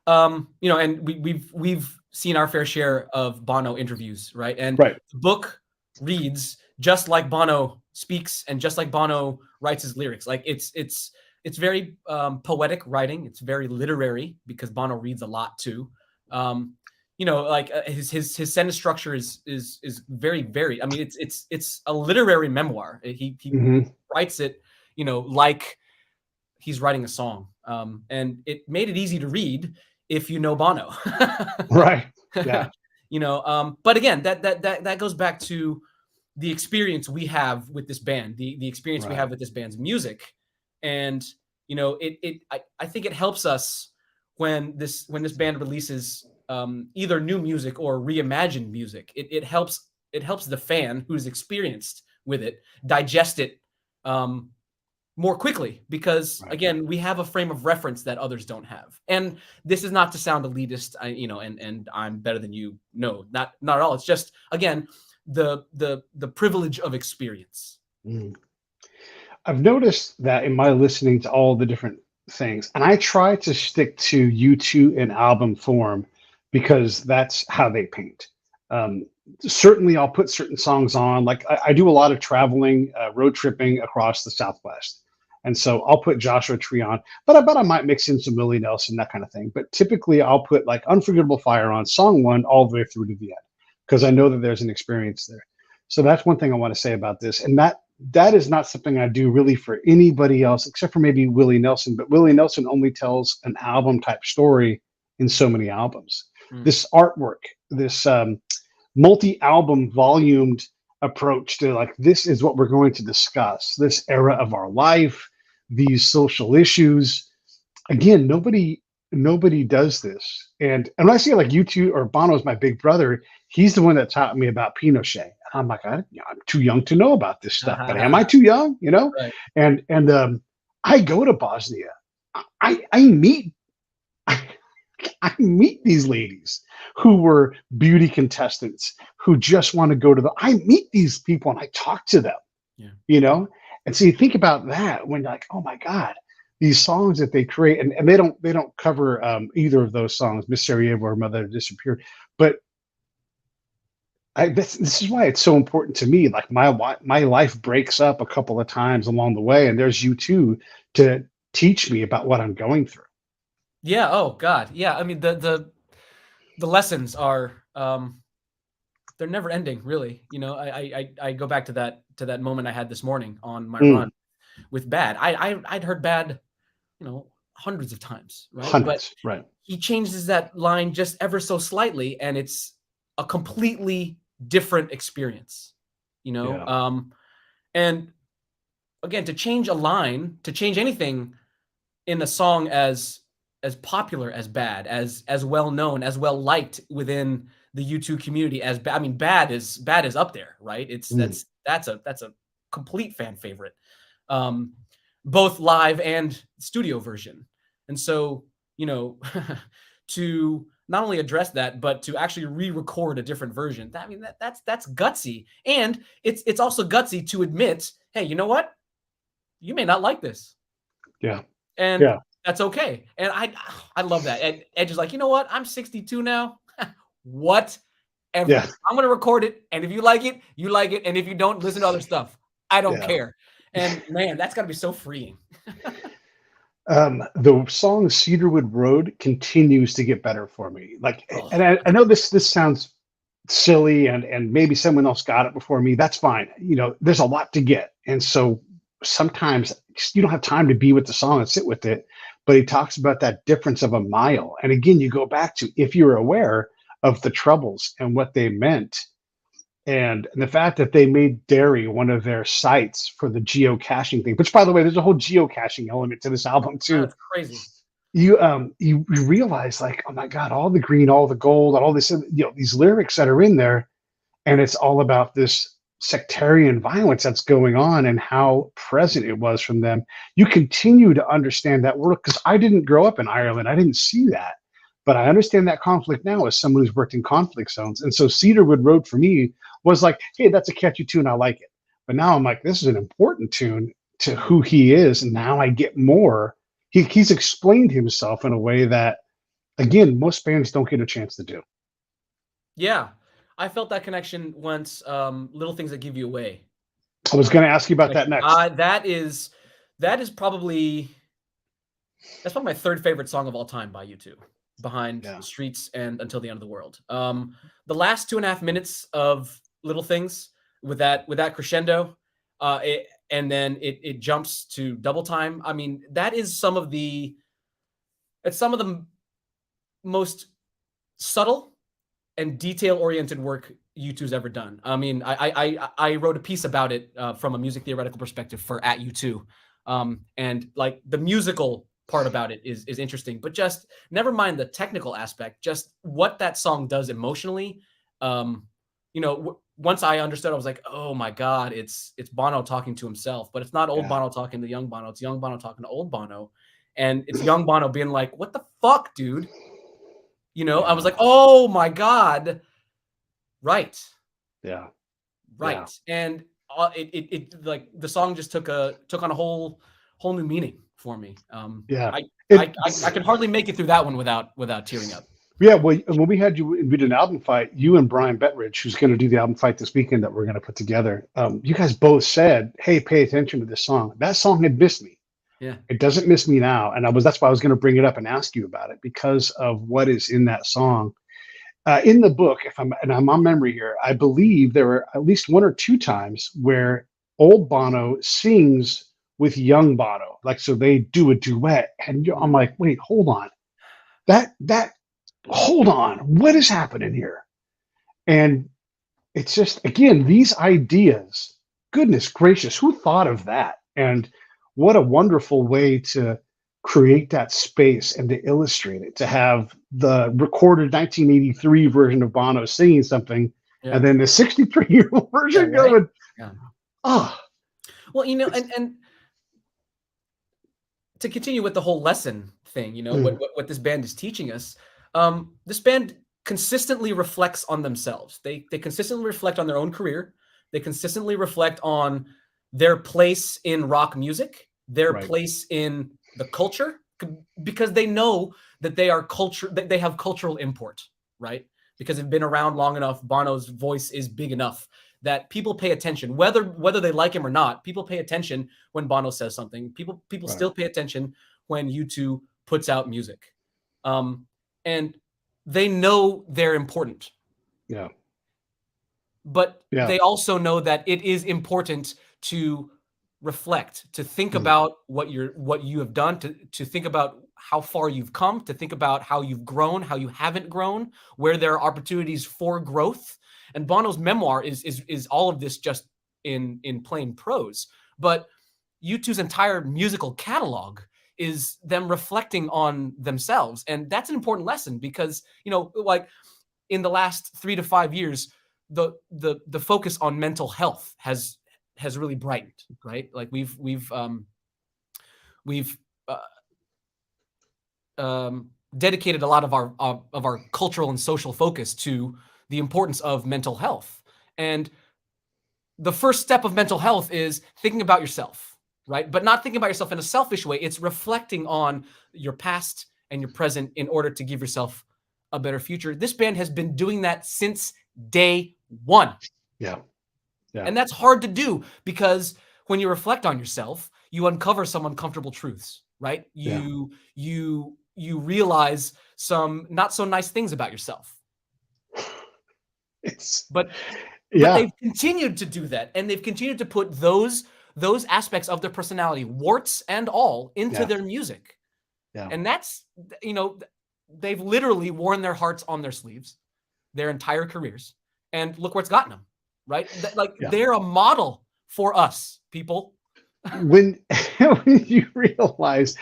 you know, and we've seen our fair share of Bono interviews, right? And the book reads just like Bono speaks and just like Bono writes his lyrics. Like it's very poetic writing. It's very literary because Bono reads a lot too. You know, like his sentence structure is very varied. I mean, it's a literary memoir. He writes it, you know, like he's writing a song, and it made it easy to read if you know Bono. Right. Yeah. You know, but again, that goes back to the experience we have with this band, the experience we Right. have with this band's music, and you know, I think it helps us when this band releases either new music or reimagined music. It helps the fan who's experienced with it digest it more quickly, because Right. again, we have a frame of reference that others don't have. And this is not to sound elitist, you know, and I'm better than you. No, not at all. It's just, again, the privilege of experience. Mm. I've noticed that in my listening to all the different things, and I try to stick to U2 in album form because that's how they paint. Um, Certainly, I'll put certain songs on. Like I do a lot of traveling, road tripping across the Southwest, and so I'll put Joshua Tree on. But I bet I might mix in some Willie Nelson, that kind of thing. But typically, I'll put like Unforgettable Fire on song one all the way through to the end because I know that there's an experience there. So that's one thing I want to say about this, and that is not something I do really for anybody else except for maybe Willie Nelson. But Willie Nelson only tells an album type story in so many albums. This artwork, this multi-album volumed approach to like, this is what we're going to discuss, this era of our life, these social issues. Again, nobody does this. And when I say like U2 or Bono is my big brother, he's the one that taught me about Pinochet. And I'm like, I'm too young to know about this stuff, but am I too young? You know? Right. And I go to Bosnia. I meet I meet these ladies who were beauty contestants who just want to go to the. I meet these people and I talk to them. Yeah. You know, and so you think about that when you're like, oh my God, these songs that they create, and they don't cover either of those songs, Miss Sarajevo or Mother Disappeared, but this is why it's so important to me. Like my life breaks up a couple of times along the way, and there's U2 to teach me about what I'm going through. Yeah. Oh God. Yeah. I mean, the lessons are they're never ending, really. You know, I go back to that moment I had this morning on my run with Bad. I'd heard Bad, you know, hundreds of times, right? Hundreds, But right? he changes that line just ever so slightly, and it's a completely different experience. You know, Yeah. And again, to change a line, to change anything in a song as popular as Bad, as well known, as well liked within the U2 community as Bad. I mean, Bad is up there, right? It's that's a complete fan favorite, both live and studio version. And so, you know, to not only address that, but to actually re-record a different version. I mean, that's gutsy, and it's also gutsy to admit, hey, you know what? You may not like this. Yeah. And Yeah. that's okay. And I love that. And Edge is like, you know what? I'm 62 now. Whatever. Yeah. I'm going to record it. And if you like it, you like it. And if you don't, listen to other stuff. I don't Yeah. care. And man, that's got to be so freeing. The song Cedarwood Road continues to get better for me. Like, Oh. and I know this sounds silly and maybe someone else got it before me. That's fine. You know, there's a lot to get. And so sometimes you don't have time to be with the song and sit with it. But he talks about that difference of a mile. And again, you go back to if you're aware of the Troubles and what they meant, and the fact that they made Derry one of their sites for the geocaching thing, which by the way, there's a whole geocaching element to this album too. That's crazy. You realize like, oh my God, all the green, all the gold, and all this, you know, these lyrics that are in there, and it's all about this sectarian violence that's going on and how present it was from them. You continue to understand that world because I didn't grow up in Ireland. I didn't see that, but I understand that conflict now as someone who's worked in conflict zones. And so Cedarwood Road for me was like, hey, that's a catchy tune. I like it. But now I'm like, this is an important tune to who he is. And now I get more. He's explained himself in a way that, again, most bands don't get a chance to do. Yeah. I felt that connection once. Little Things That Give You Away. I was going to ask you about that next. That's probably my third favorite song of all time by U2. behind Yeah. Streets and Until the End of the World. The last 2.5 minutes of Little Things with that crescendo, and then it jumps to double time. I mean, that is some of the most subtle and detail-oriented work U2's ever done. I mean, I wrote a piece about it from a music theoretical perspective for at U2, and like the musical part about it is interesting, but just never mind the technical aspect. Just what that song does emotionally. Once I understood, I was like, oh my god, it's Bono talking to himself, but it's not old Yeah. Bono talking to young Bono. It's young Bono talking to old Bono, and it's young Bono being like, "What the fuck, dude?" I was like, oh my god, right. Yeah. Right. And it like the song just took on a whole new meaning for me. Yeah. I could hardly make it through that one without tearing up. Yeah, well, when we had you, we did an album fight, you and Brian Bettridge, who's going to do the album fight this weekend that we're going to put together, you guys both said, hey, pay attention to this song. That song had missed me. Yeah. It doesn't miss me now. And that's why I was going to bring it up and ask you about it, because of what is in that song. In the book, I'm on memory here, I believe there were at least 1 or 2 times where old Bono sings with young Bono. Like, so they do a duet. And I'm like, wait, hold on. Hold on, what is happening here? And it's just, again, these ideas, goodness gracious, who thought of that? And what a wonderful way to create that space and to illustrate it, to have the recorded 1983 version of Bono singing something, and then the 63-year-old version going, oh. Well, and to continue with the whole lesson thing, what this band is teaching us, this band consistently reflects on themselves. They consistently reflect on their own career. They consistently reflect on their place in rock music, their place in the culture, because they know that they are culture, that they have cultural import, right? Because they've been around long enough. Bono's voice is big enough that people pay attention, whether they like him or not. People pay attention when Bono says something. People still pay attention when U2 puts out music. And they know they're important. Yeah. But they also know that it is important to reflect, to think about what you have done, to think about how far you've come, to think about how you've grown, how you haven't grown, where there are opportunities for growth. And Bono's memoir is all of this just in plain prose. But U2's entire musical catalog is them reflecting on themselves. And that's an important lesson because, like in the last 3 to 5 years, the focus on mental health has really brightened, right? Like we've dedicated a lot of our cultural and social focus to the importance of mental health. And the first step of mental health is thinking about yourself, right? But not thinking about yourself in a selfish way. It's reflecting on your past and your present in order to give yourself a better future. This band has been doing that since day one. Yeah. And that's hard to do because when you reflect on yourself, you uncover some uncomfortable truths, right? You realize some not so nice things about yourself. But they've continued to do that, and they've continued to put those aspects of their personality, warts and all, into their music. Yeah. And that's, they've literally worn their hearts on their sleeves their entire careers, and look where it's gotten them, right? They're a model for us, people. When you realize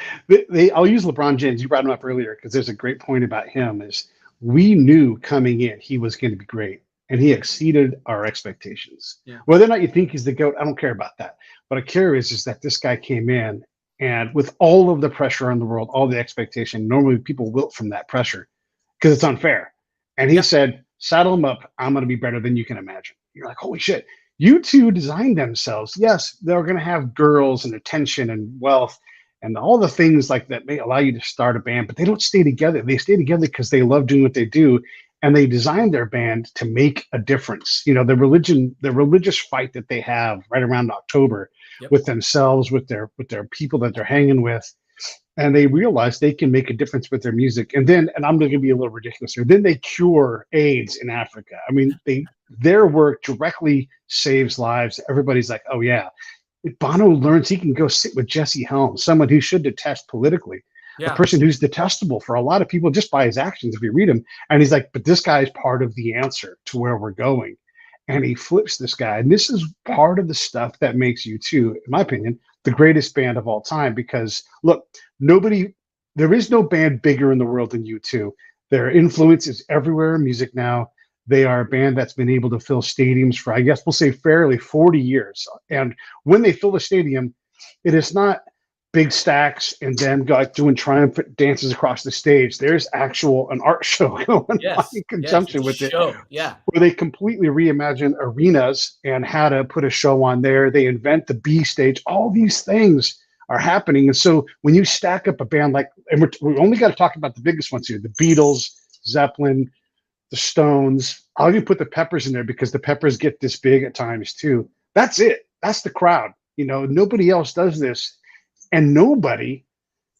I'll use LeBron James. You brought him up earlier because there's a great point about him. Is we knew coming in he was going to be great, and he exceeded our expectations. Yeah. Whether or not you think he's the GOAT, I don't care about that. What I care is that this guy came in, and with all of the pressure in the world, all the expectation, normally people wilt from that pressure because it's unfair. And he said, saddle him up. I'm going to be better than you can imagine. You're like, holy shit. U2 designed themselves. Yes, they're going to have girls and attention and wealth and all the things like that may allow you to start a band, but they don't stay together. They stay together because they love doing what they do. And they designed their band to make a difference. The religious fight that they have right around October with themselves, with their people that they're hanging with. and they realize they can make a difference with their music. And then, and I'm going to be a little ridiculous here, then they cure AIDS in Africa. I mean, their work directly saves lives. Everybody's like, oh yeah. Bono learns he can go sit with Jesse Helms, someone who should detest politically, a Yeah. person who's detestable for a lot of people just by his actions if you read him. And he's like, but this guy is part of the answer to where we're going. And he flips this guy. And this is part of the stuff that makes U2, in my opinion, the greatest band of all time. Because look, there is no band bigger in the world than U2. Their influence is everywhere in music now. They are a band that's been able to fill stadiums for, I guess we'll say, fairly 40 years. And when they fill the stadium, it is not big stacks and then like doing triumphant dances across the stage. There's an art show going on in conjunction with it, Yeah. where they completely reimagine arenas and how to put a show on there. They invent the B stage. All these things are happening. And so when you stack up a band like, and we only got to talk about the biggest ones here, the Beatles, Zeppelin, the Stones. I'll even put the Peppers in there because the Peppers get this big at times too. That's it. That's the crowd. You know, nobody else does this. And nobody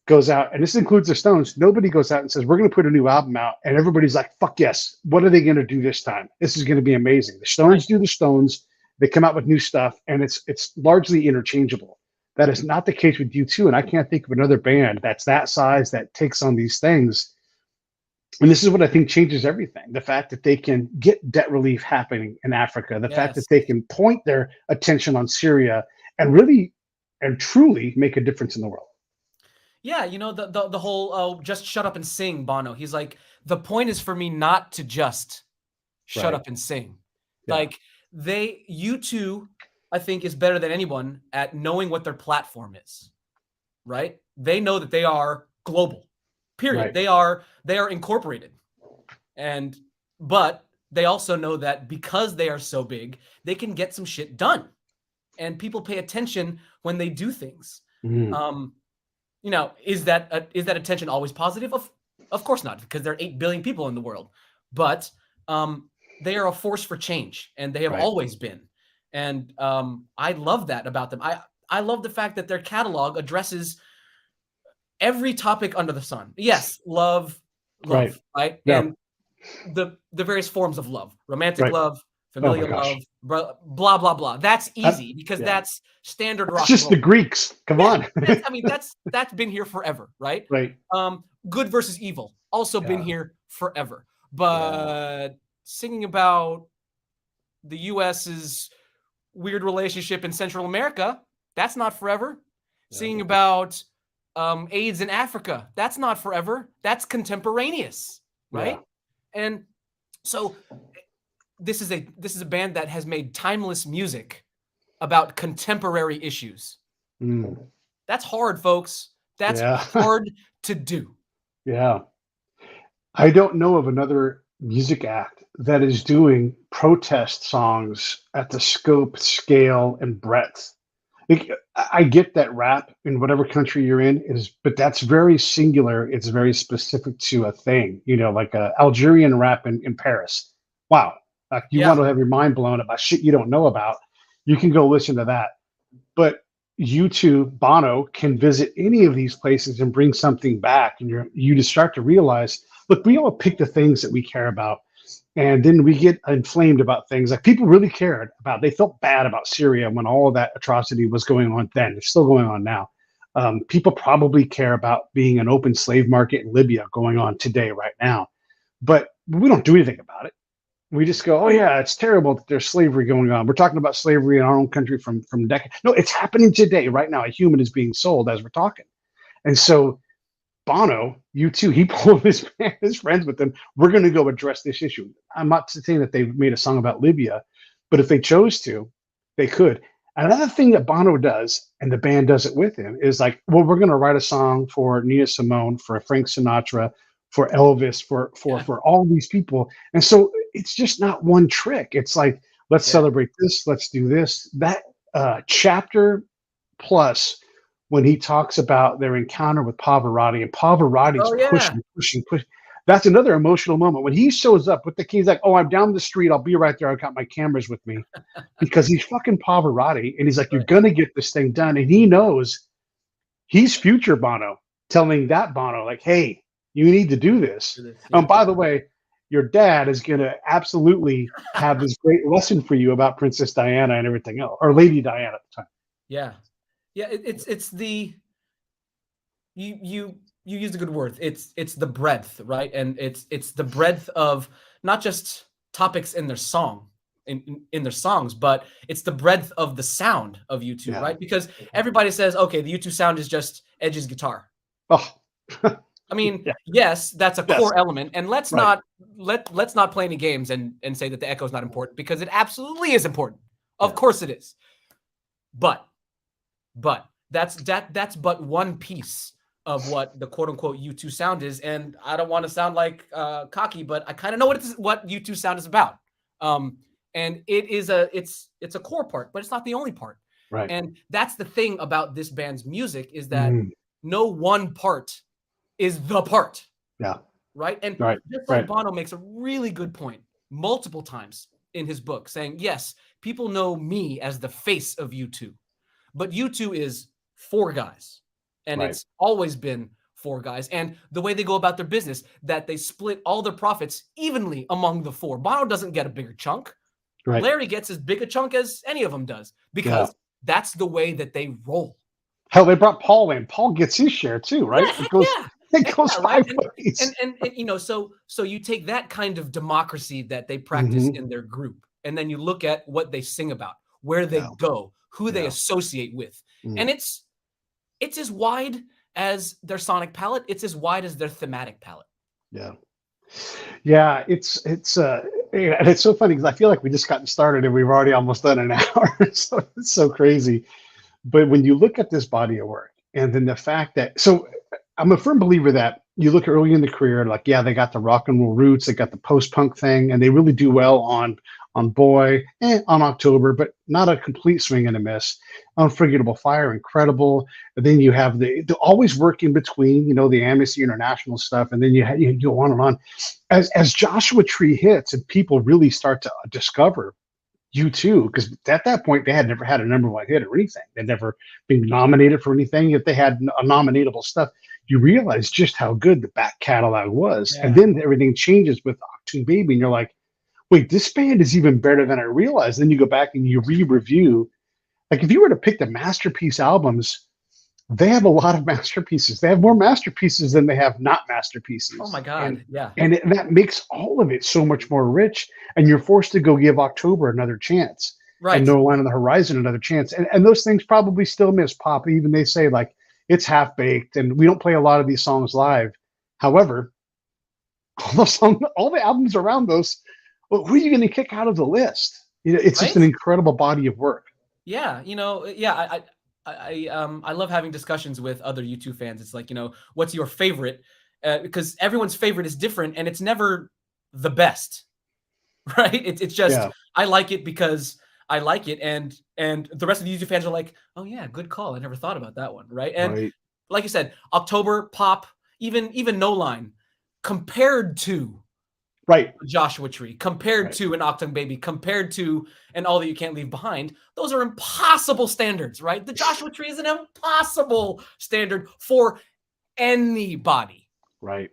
goes out, and this includes the Stones, nobody goes out and says, we're going to put a new album out. And everybody's like, fuck yes. What are they going to do this time? This is going to be amazing. The Stones do the Stones. They come out with new stuff, and it's largely interchangeable. That is not the case with U2. And I can't think of another band that's that size that takes on these things. And this is what I think changes everything. The fact that they can get debt relief happening in Africa, the fact that they can point their attention on Syria and really and truly make a difference in the world. Yeah, you know, the whole just shut up and sing, Bono. He's like, the point is for me not to just shut up and sing. Yeah. Like U2, I think, is better than anyone at knowing what their platform is. Right? They know that they are global. Period. Right. They are incorporated. But they also know that because they are so big, they can get some shit done. And people pay attention when they do things. Mm. You know, is that attention always positive? Of course not, because there are 8 billion people in the world. But they are a force for change, and they have always been. And I love that about them. I love the fact that their catalog addresses every topic under the sun. Yes, love, right? Yeah. And the various forms of love, romantic love, familial love, blah, blah, blah. That's easy because that's standard rock. It's just the Greeks. Come on. That's been here forever, right? Right. Good versus evil, also been here forever. But singing about the U.S.'s weird relationship in Central America, that's not forever. Singing about AIDS in Africa, that's not forever. That's contemporaneous, right? Yeah. And so this is a band that has made timeless music about contemporary issues. Mm. That's hard, folks. That's hard to do. Yeah. I don't know of another music act that is doing protest songs at the scope, scale, and breadth. I get that rap in whatever country you're in is, but that's very singular. It's very specific to a thing, you know, like a Algerian rap in Paris. Wow. Like you want to have your mind blown about shit you don't know about. You can go listen to that. But U2, Bono can visit any of these places and bring something back. And you just start to realize, look, we all pick the things that we care about. And then we get inflamed about things like people really cared about. They felt bad about Syria when all of that atrocity was going on then. It's still going on now. People probably care about being an open slave market in Libya going on today, right now. But we don't do anything about it. We just go, oh yeah, it's terrible that there's slavery going on. We're talking about slavery in our own country from decades. No, it's happening today, right now. A human is being sold as we're talking. And so Bono, U2, he pulled his friends with him. We're going to go address this issue. I'm not saying that they've made a song about Libya, but if they chose to, they could. Another thing that Bono does, and the band does it with him, is like, well, we're going to write a song for Nina Simone, for Frank Sinatra, for Elvis, for all these people. And so it's just not one trick. It's like, let's celebrate this. Let's do this. That chapter plus when he talks about their encounter with Pavarotti, and Pavarotti's pushing. That's another emotional moment. When he shows up with the keys, like, oh, I'm down the street. I'll be right there. I've got my cameras with me. Because he's fucking Pavarotti. And he's like, you're going to get this thing done. And he knows he's future Bono. telling that Bono, like, hey, you need to do this. For this, And yeah. by the way, your dad is going to absolutely have this great lesson for you about Princess Diana and everything else, or Lady Diana at the time. Yeah. Yeah. It's the, you used a good word. It's the breadth, right? And it's the breadth of not just topics in their song, in their songs, but it's the breadth of the sound of U2, Yeah. right? Because everybody says, okay, the U2 sound is just Edge's guitar. Oh, I mean, yeah. yes, that's a Yes. core element, and let's Right. not let's not play any games and say that the echo is not important, because it absolutely is important. Of Yeah. course it is. But that's but one piece of what the quote unquote U2 sound is, and I don't want to sound like cocky, but I kind of know what U2 sound is about. And it's a core part, but it's not the only part. Right. And that's the thing about this band's music, is that Mm. no one part is the part. Yeah. Right. And Right. just like Right. Bono makes a really good point multiple times in his book, saying, yes, people know me as the face of U2, but U2 is four guys, and Right. it's always been four guys. And the way they go about their business, that they split all their profits evenly among the four. Bono doesn't get a bigger chunk. Right. Larry gets as big a chunk as any of them does, because that's the way that they roll. Hell, they brought Paul in. Paul gets his share too, right? Yeah, It goes, yeah. it goes Yeah, right? five ways. And you know, so you take that kind of democracy that they practice Mhm. in their group, and then you look at what they sing about, where they Yeah. go, who they Yeah. associate with. Mm. And it's as wide as their sonic palette, it's as wide as their thematic palette. Yeah. Yeah, and it's so funny because I feel like we just gotten started and we've already almost done an hour. So it's so crazy. But when you look at this body of work, and then the fact that, so I'm a firm believer that you look early in the career, like, yeah, they got the rock and roll roots, they got the post-punk thing, and they really do well on Boy, on October, but not a complete swing and a miss. Unforgettable Fire, incredible. And then you have the always work in between, the Amnesty International stuff, and then you go on and on. As Joshua Tree hits and people really start to discover U2, because at that point they had never had a number one hit or anything. They'd never been nominated for anything. If they had a nominatable stuff, you realize just how good the back catalog was. Yeah. And then everything changes with Octoon Baby, and you're like, wait, this band is even better than I realized. Then you go back and you re-review. Like, if you were to pick the masterpiece albums, they have a lot of masterpieces. They have more masterpieces than they have not masterpieces. Oh my God. Yeah. And that makes all of it so much more rich. And you're forced to go give October another chance. Right. And No Line on the Horizon another chance. And those things probably still miss pop. Even they say, like, it's half baked and we don't play a lot of these songs live. However, all the albums around those, well, who are you going to kick out of the list? It's just an incredible body of work. Yeah. Yeah. I love having discussions with other U2 fans. It's like, what's your favorite? Because everyone's favorite is different, and it's never the best, right? It's just, I like it because I like it, and the rest of the U2 fans are like, oh yeah, good call. I never thought about that one, right? And like you said, October, Pop, even No Line, compared to Joshua Tree, compared to an Octoon Baby, compared to an All That You Can't Leave Behind, those are impossible standards, right? The Joshua Tree is an impossible standard for anybody. Right.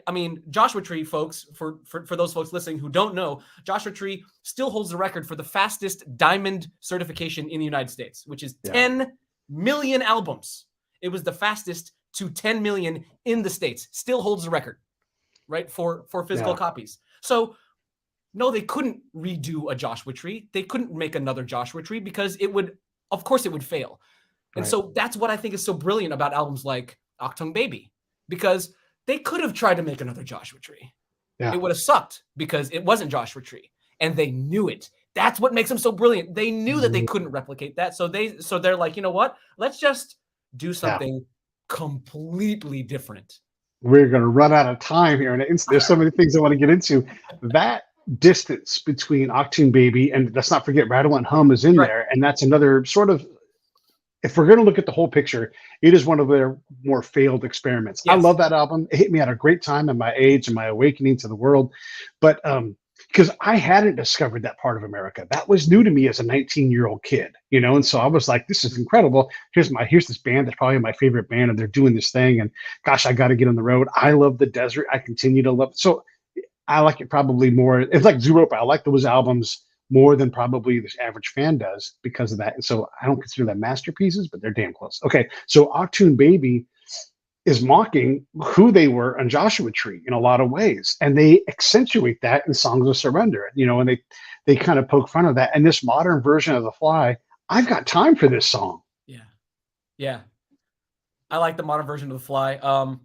I mean, Joshua Tree, folks, for those folks listening who don't know, Joshua Tree still holds the record for the fastest diamond certification in the United States, which is 10 million albums. It was the fastest to 10 million in the States. Still holds the record, right, for physical copies. So no, they couldn't redo a Joshua Tree. They couldn't make another Joshua Tree, because of course it would fail. And so that's what I think is so brilliant about albums like Octoon Baby, because they could have tried to make another Joshua Tree. It would have sucked because it wasn't Joshua Tree, and they knew it. That's what makes them so brilliant. They knew that they couldn't replicate that. So they're like, you know what? Let's just do something completely different. We're going to run out of time here, and there's so many things I want to get into. That distance between Octoon Baby and, let's not forget, Rattle and Hum is in there, and that's another sort of, if we're going to look at the whole picture, it is one of their more failed experiments. I love that album. It hit me at a great time in my age and my awakening to the world. But because I hadn't discovered that part of America. That was new to me as a 19-year-old kid, and so I was like, this is incredible. Here's this band that's probably my favorite band, and they're doing this thing, and gosh, I got to get on the road. I love the desert. I continue to love it. So I like it probably more. It's like Zooropa. I like those albums more than probably the average fan does because of that. And so I don't consider them masterpieces, but they're damn close. Okay, so Octoon Baby is mocking who they were on Joshua Tree in a lot of ways, and they accentuate that in Songs of Surrender. And they kind of poke fun of that. And this modern version of The Fly, I've got time for this song. Yeah. I like the modern version of The Fly.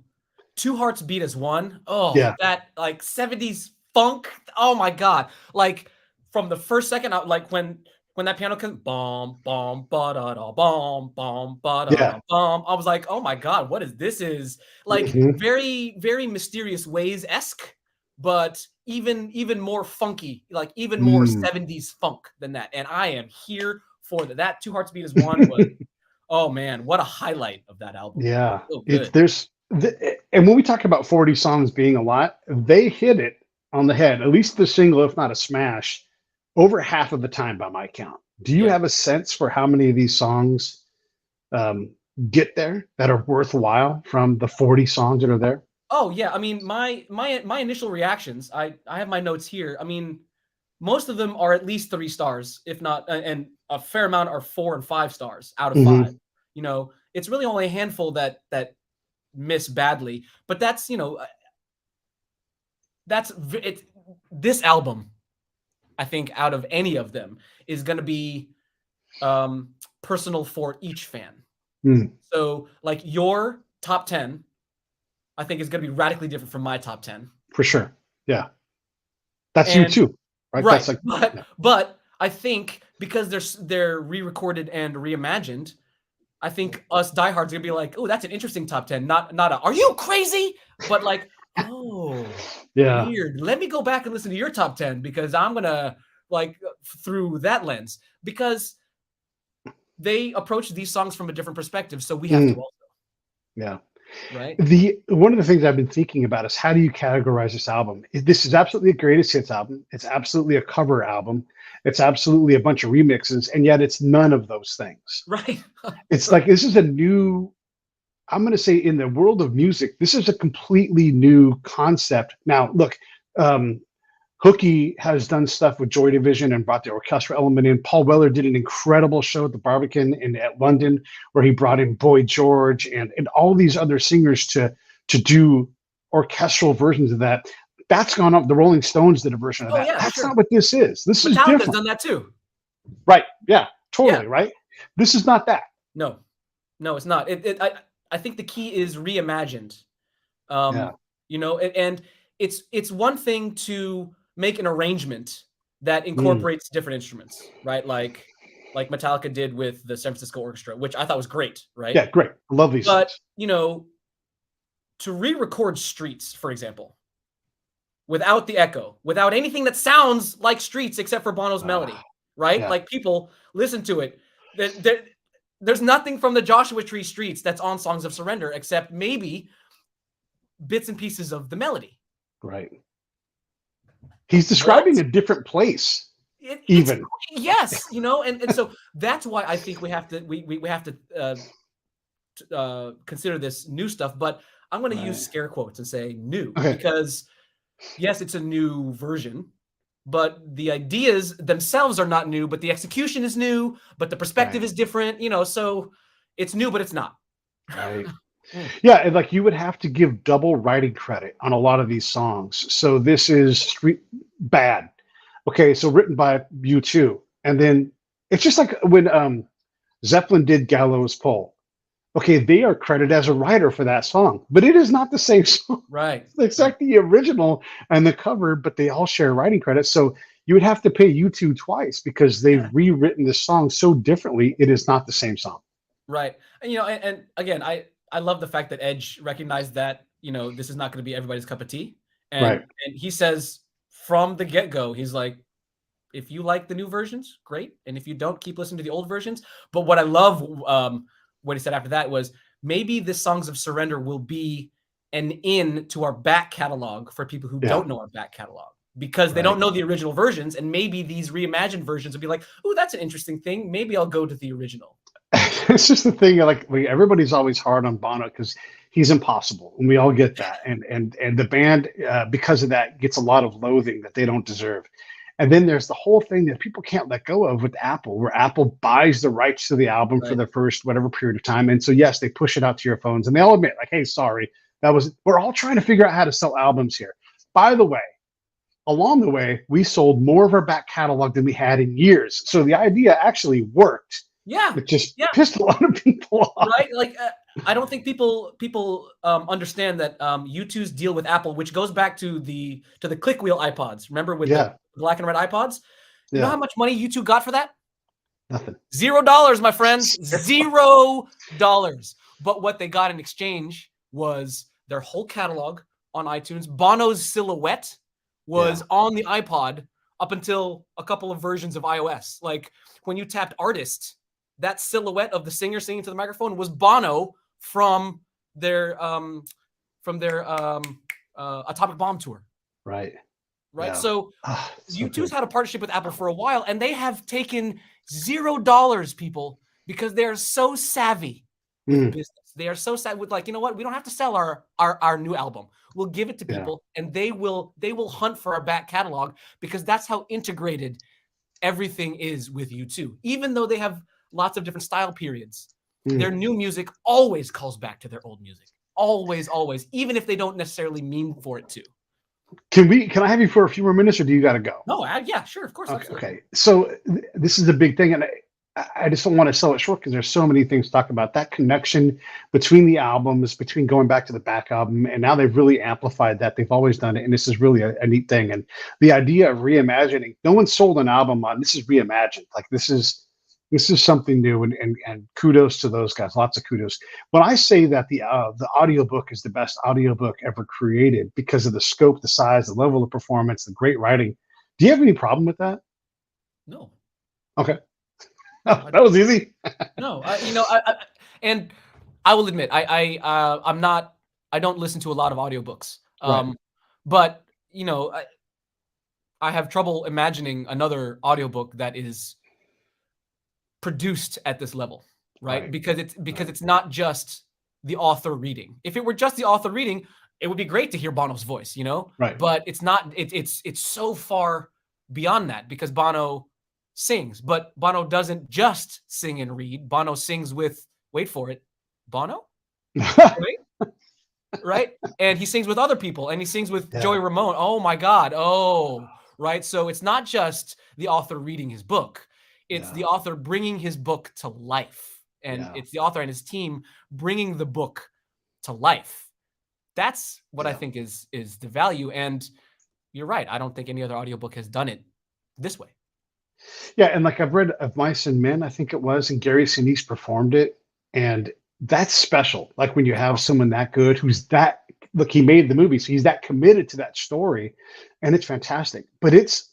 Two Hearts Beat as One. Oh, Yeah. that like 70s funk. Oh my God. Like from the first second, like when that piano comes, bomb, bomb, ba da da, bomb, bomb, ba da da, bomb. I was like, oh my God, what is this? Is like very, very Mysterious Ways-esque, but even more funky, like even more 70s funk than that. And I am here for that. That Two Hearts Beat as One was, oh man, what a highlight of that album. Yeah. So good. And when we talk about 40 songs being a lot, they hit it on the head, at least the single, if not a smash, over half of the time by my count. Do you have a sense for how many of these songs get there that are worthwhile from the 40 songs that are there? Oh yeah, I mean my initial reactions. I have my notes here. I mean, most of them are at least 3 stars, if not, and a fair amount are 4 and 5 stars out of 5. It's really only a handful that miss badly, but that's this album. I think out of any of them is going to be personal for each fan. So like your top 10, I think is going to be radically different from my top 10. For sure. Yeah. That's you too, right? Right. That's like, but I think because they're re-recorded and reimagined, I think us diehards are going to be like, oh, that's an interesting top 10. Not are you crazy? But like, oh, yeah, weird. Let me go back and listen to your top 10 because I'm going to like through that lens because they approach these songs from a different perspective. So we have to also. Yeah. Right. One of the things I've been thinking about is how do you categorize this album? This is absolutely a greatest hits album. It's absolutely a cover album. It's absolutely a bunch of remixes, and yet it's none of those things. Right. It's like this is a new. I'm going to say in the world of music, this is a completely new concept. Now, look, Hooky has done stuff with Joy Division and brought the orchestral element in. Paul Weller did an incredible show at the Barbican at London where he brought in Boy George and all these other singers to do orchestral versions of that. That's gone up. The Rolling Stones did a version of that. Yeah, that's not what this is. This is Metallica's different. done that too. Right. Yeah, totally. Yeah. Right. This is not that. No, it's not. I think the key is reimagined. And it's one thing to make an arrangement that incorporates different instruments, right? Like Metallica did with the San Francisco Orchestra, which I thought was great, right? Yeah, great. Love these songs. To re-record Streets, for example, without the echo, without anything that sounds like Streets except for Bono's melody, right? Yeah. Like people listen to it. There's nothing from the Joshua Tree Streets that's on Songs of Surrender except maybe bits and pieces of the melody. Right. He's describing a different place. Yes, and so that's why I think we have to consider this new stuff. But I'm going to use scare quotes and say new because yes, it's a new version, but the ideas themselves are not new. But the execution is new, but the perspective is different. So it's new, but it's not. Right. Yeah, and like you would have to give double writing credit on a lot of these songs. So this is bad. Okay, so written by U2. And then it's just like when Zeppelin did Gallows Pole. Okay, they are credited as a writer for that song, but it is not the same song. Right. It's like the original and the cover, but they all share writing credit. So you would have to pay U2 twice because they've rewritten this song so differently. It is not the same song. Right. And again, I love the fact that Edge recognized that, this is not going to be everybody's cup of tea. And he says from the get-go, he's like, if you like the new versions, great. And if you don't, keep listening to the old versions. But what I love, what he said after that was maybe this Songs of Surrender will be an in to our back catalog for people who don't know our back catalog. because they Right. don't know the original versions, and maybe these reimagined versions would be like, oh, that's an interesting thing. Maybe I'll go to the original. It's just the thing, like everybody's always hard on Bono because he's impossible, and we all get that. And the band, because of that, gets a lot of loathing that they don't deserve. And then there's the whole thing that people can't let go of with Apple, where Apple buys the rights to the album for Right. the first whatever period of time. And so yes, they push it out to your phones, and they all admit, like, hey, sorry, that was. We're all trying to figure out how to sell albums here. By the way, along the way, we sold more of our back catalog than we had in years. So the idea actually worked. Yeah. It just Yeah. pissed a lot of people off. Right. Like, I don't think people understand that U2's deal with Apple, which goes back to the click wheel iPods. Remember with the black and red iPods? You know how much money U2 got for that? Nothing. $0, my friends. $0. But what they got in exchange was their whole catalog on iTunes. Bono's silhouette was on the iPod up until a couple of versions of iOS. Like when you tapped artist, that silhouette of the singer singing to the microphone was Bono from their Atomic Bomb tour. Right. Right. Yeah. So so U2's had a partnership with Apple for a while, and they have taken $0, people, because they're so savvy with business. They are so savvy with, like, you know what? We don't have to sell our new album. We'll give it to people, and they will hunt for our back catalog, because that's how integrated everything is with U2. Even though they have lots of different style periods, their new music always calls back to their old music. Always, always, even if they don't necessarily mean for it to. Can I have you for a few more minutes, or do you got to go? No, yeah, sure, of course. Okay. So this is a big thing, and I just don't want to sell it short because there's so many things to talk about. That connection between the albums, between going back to the back album, and now they've really amplified that. They've always done it, and this is really a neat thing. And the idea of reimagining, no one sold an album on this is reimagined. Like this is something new, and kudos to those guys. Lots of kudos. When I say that the audiobook is the best audiobook ever created because of the scope, the size, the level of performance, the great writing, do you have any problem with that? No. Okay. Oh, that was easy. No, and I will admit, I'm not. I don't listen to a lot of audiobooks. Right. But I have trouble imagining another audiobook that is produced at this level, right? Because it's not just the author reading. If it were just the author reading, it would be great to hear Bono's voice, Right. But it's not. It's so far beyond that, because Bono sings, but Bono doesn't just sing and read. Bono sings with, wait for it, Bono, right? And he sings with other people, and he sings with Joey Ramone. Oh my God. Oh, right. So it's not just the author reading his book. It's the author bringing his book to life, and it's the author and his team bringing the book to life. That's what I think is the value. And you're right. I don't think any other audiobook has done it this way. Yeah, and like I've read Of Mice and Men, I think it was, and Gary Sinise performed it, and that's special. Like when you have someone that good, who's that, look, he made the movie, so he's that committed to that story, and it's fantastic. But it's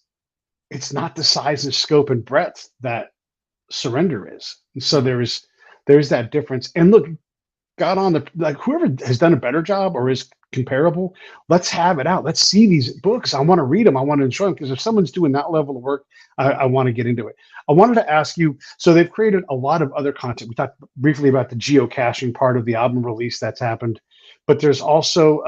not the size and scope and breadth that Surrender is. And so there's that difference. And look, got on the, like, whoever has done a better job or is comparable, let's have it out. Let's see these books. I want to read them. I want to enjoy them, because if someone's doing that level of work, I want to get into it. I wanted to ask you, so they've created a lot of other content. We talked briefly about the geocaching part of the album release that's happened, but there's also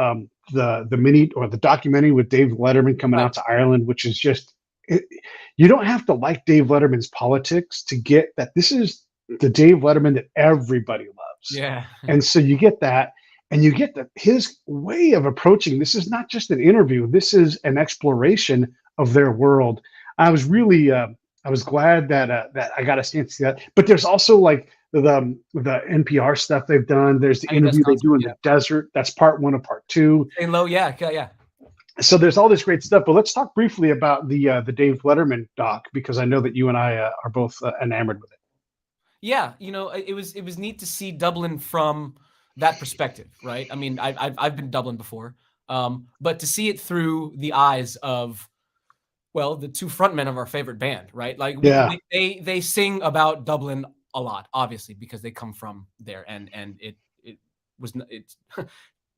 the mini or the documentary with David Letterman coming out to Ireland, which is just, you don't have to like Dave Letterman's politics to get that this is the Dave Letterman that everybody loves. Yeah. And so you get that, and you get his way of approaching this is not just an interview. This is an exploration of their world. I was really, I was glad that I got a chance to see that. But there's also like the NPR stuff they've done. There's the interview they do in the desert. That's part 1 of part 2. Staying low, yeah. So there's all this great stuff. But let's talk briefly about the Dave Letterman doc, because I know that you and I are both enamored with it. Yeah, it was neat to see Dublin from that perspective, right? I mean, I've been to Dublin before, but to see it through the eyes of, well, the two frontmen of our favorite band, right? Like, they sing about Dublin a lot, obviously, because they come from there, and it's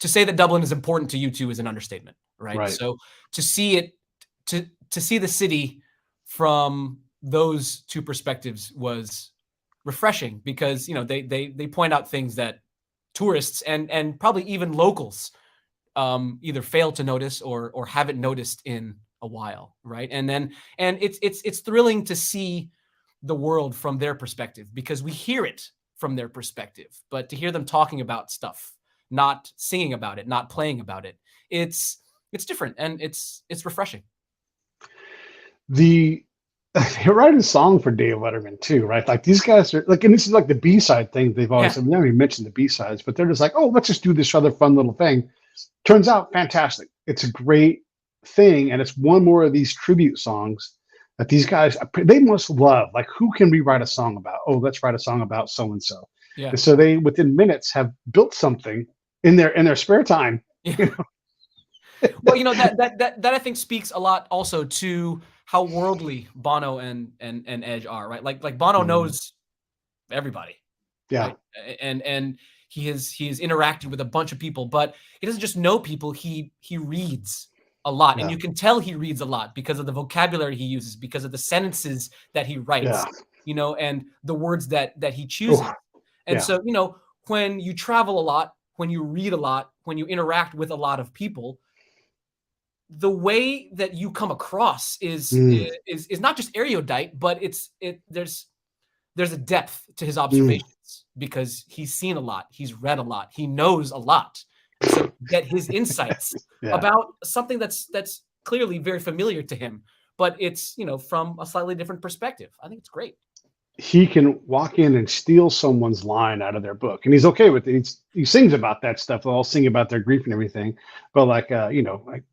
to say that Dublin is important to U2 is an understatement, right? So to see it to see the city from those two perspectives was refreshing, because they point out things that tourists and probably even locals either fail to notice or haven't noticed in a while, right? And it's thrilling to see the world from their perspective, because we hear it from their perspective, but to hear them talking about stuff, not singing about it, not playing about it, it's different, and it's refreshing. You're writing a song for David Letterman too, right? Like these guys are like, and this is like the B-side thing they've always said. We never even mentioned the B-sides, but they're just like, oh, let's just do this other fun little thing. Turns out fantastic. It's a great thing, and it's one more of these tribute songs that these guys, they must love. Like, who can we write a song about? Oh, let's write a song about so and so. Yeah. And so they, within minutes, have built something in their spare time. Yeah. Well, that I think speaks a lot also to how worldly Bono and Edge are, right? Like Bono knows everybody. Yeah. Right? And he has interacted with a bunch of people, but he doesn't just know people, he reads a lot. Yeah. And you can tell he reads a lot because of the vocabulary he uses, because of the sentences that he writes, and the words that he chooses. And so, when you travel a lot, when you read a lot, when you interact with a lot of people, the way that you come across is not just erudite, but there's a depth to his observations, because he's seen a lot, he's read a lot, he knows a lot. And so get his insights about something that's clearly very familiar to him, but it's from a slightly different perspective. I think it's great. He can walk in and steal someone's line out of their book, and he's okay with it. He sings about that stuff. They'll all sing about their grief and everything, but like like,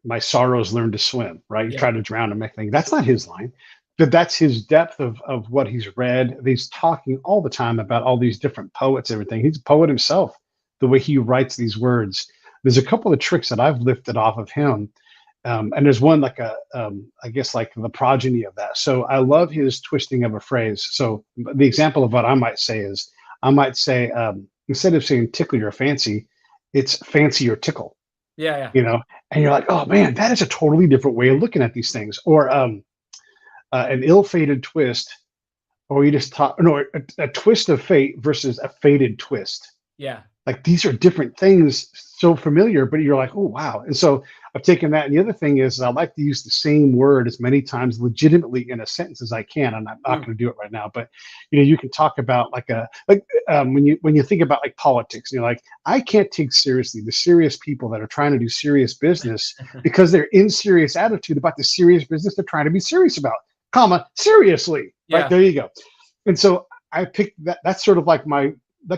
my sorrows learn to swim, right? You try to drown and make things. That's not his line, but that's his depth of what he's read. He's talking all the time about all these different poets, everything. He's a poet himself, the way he writes these words. There's a couple of tricks that I've lifted off of him. And there's one like I guess like the progeny of that. So I love his twisting of a phrase. So the example of what I might say is, I might say, instead of saying tickle or fancy, it's fancy or tickle. Yeah. And you're like, oh man, that is a totally different way of looking at these things. Or an ill-fated twist, or you just talk, no, a twist of fate versus a fated twist. Yeah. Like, these are different things, so familiar, but you're like, oh wow. And so I've taken that. And the other thing is, I like to use the same word as many times legitimately in a sentence as I can. And I'm not going to do it right now, but you can talk about when you think about like politics, and you're like, I can't take seriously the serious people that are trying to do serious business because they're in serious attitude about the serious business they're trying to be serious about, seriously. Yeah. Right there you go. And so I picked that. That's sort of like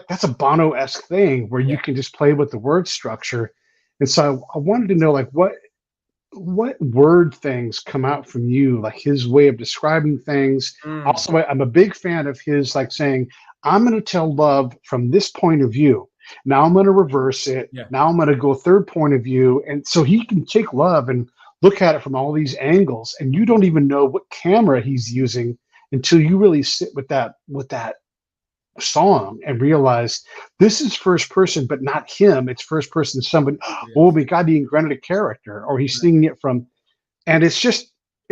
that's a Bono-esque thing where you can just play with the word structure. And so I wanted to know, like, what word things come out from you, like his way of describing things. Also, I'm a big fan of his, like, saying, I'm going to tell love from this point of view. Now I'm going to reverse it. Now I'm going to go third point of view. And so he can take love and look at it from all these angles, and you don't even know what camera he's using until you really sit with that song and realize this is first person, but not him. It's first person somebody. Oh my God, he invented a character, or he's singing it from. And it's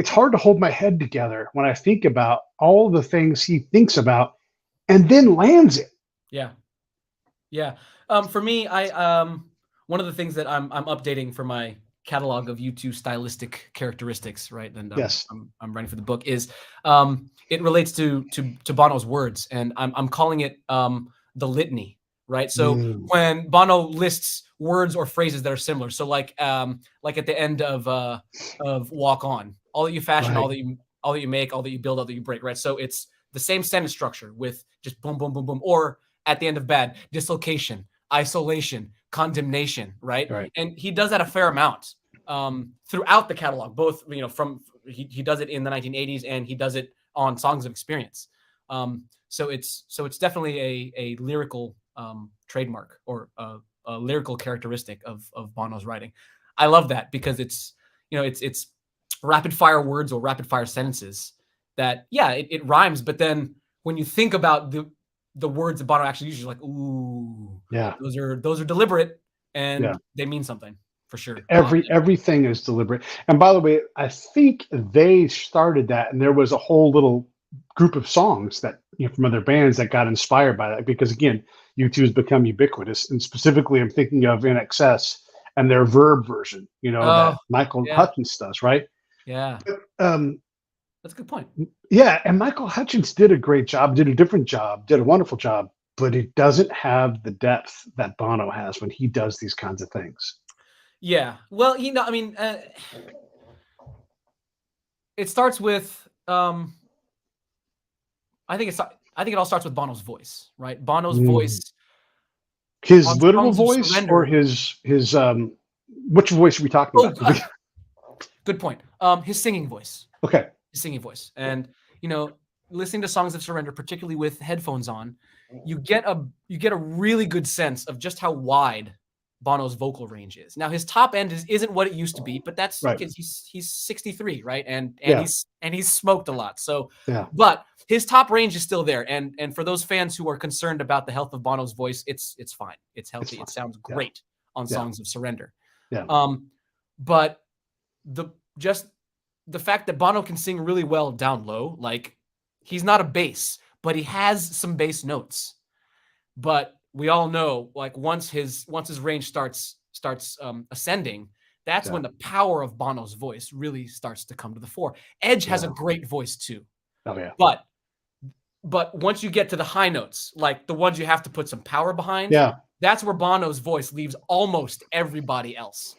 hard to hold my head together when I think about all the things he thinks about and then lands it. Yeah. For me, one of the things that I'm updating for my catalog of YouTube stylistic characteristics, right? And I'm writing for the book, is it relates to Bono's words, and I'm calling it the litany, right? So when Bono lists words or phrases that are similar, so like at the end of Walk On, all that you fashion, all that you make, all that you build, all that you break, right? So it's the same sentence structure with just boom, boom, boom, boom, or at the end of Bad, dislocation, isolation, condemnation, right? And he does that a fair amount throughout the catalog, both from he does it in the 1980s, and he does it on Songs of Experience. So it's definitely a lyrical trademark, or a lyrical characteristic of Bono's writing. I love that, because it's rapid fire words or rapid fire sentences that it rhymes, but then when you think about the words that Bono actually uses, you're like, ooh, those are deliberate, and they mean something. for sure. Everything is deliberate. And by the way, I think they started that, and there was a whole little group of songs that from other bands that got inspired by that. Because again, U2 has become ubiquitous, and specifically, I'm thinking of In Excess and their Verb version. That Oh, Michael yeah, Hutchence does, right? yeah. Um, That's a good point. yeah, and Michael Hutchence did a great job, did a different job, did a wonderful job, but it doesn't have the depth that Bono has when he does these kinds of things. Yeah. Well, I mean, it starts with I think it all starts with Bono's voice, right? Bono's voice His on literal Songs of voice or Surrender. his which voice are we talking Oh, about? good point. His singing voice. Okay. His singing voice. And listening to Songs of Surrender, particularly with headphones on, you get a really good sense of just how wide Bono's vocal range is. Now his top end isn't what it used to be, but that's Right. because he's 63, right? And Yeah. he's smoked a lot. So Yeah. but his top range is still there. And for those fans who are concerned about the health of Bono's voice, it's fine. It's healthy. It sounds great on Songs of Surrender. Yeah. But the fact that Bono can sing really well down low, like he's not a bass, but he has some bass notes. But we all know, like once his range starts ascending, that's when the power of Bono's voice really starts to come to the fore. Edge has a great voice too. Oh yeah. But once you get to the high notes, like the ones you have to put some power behind, that's where Bono's voice leaves almost everybody else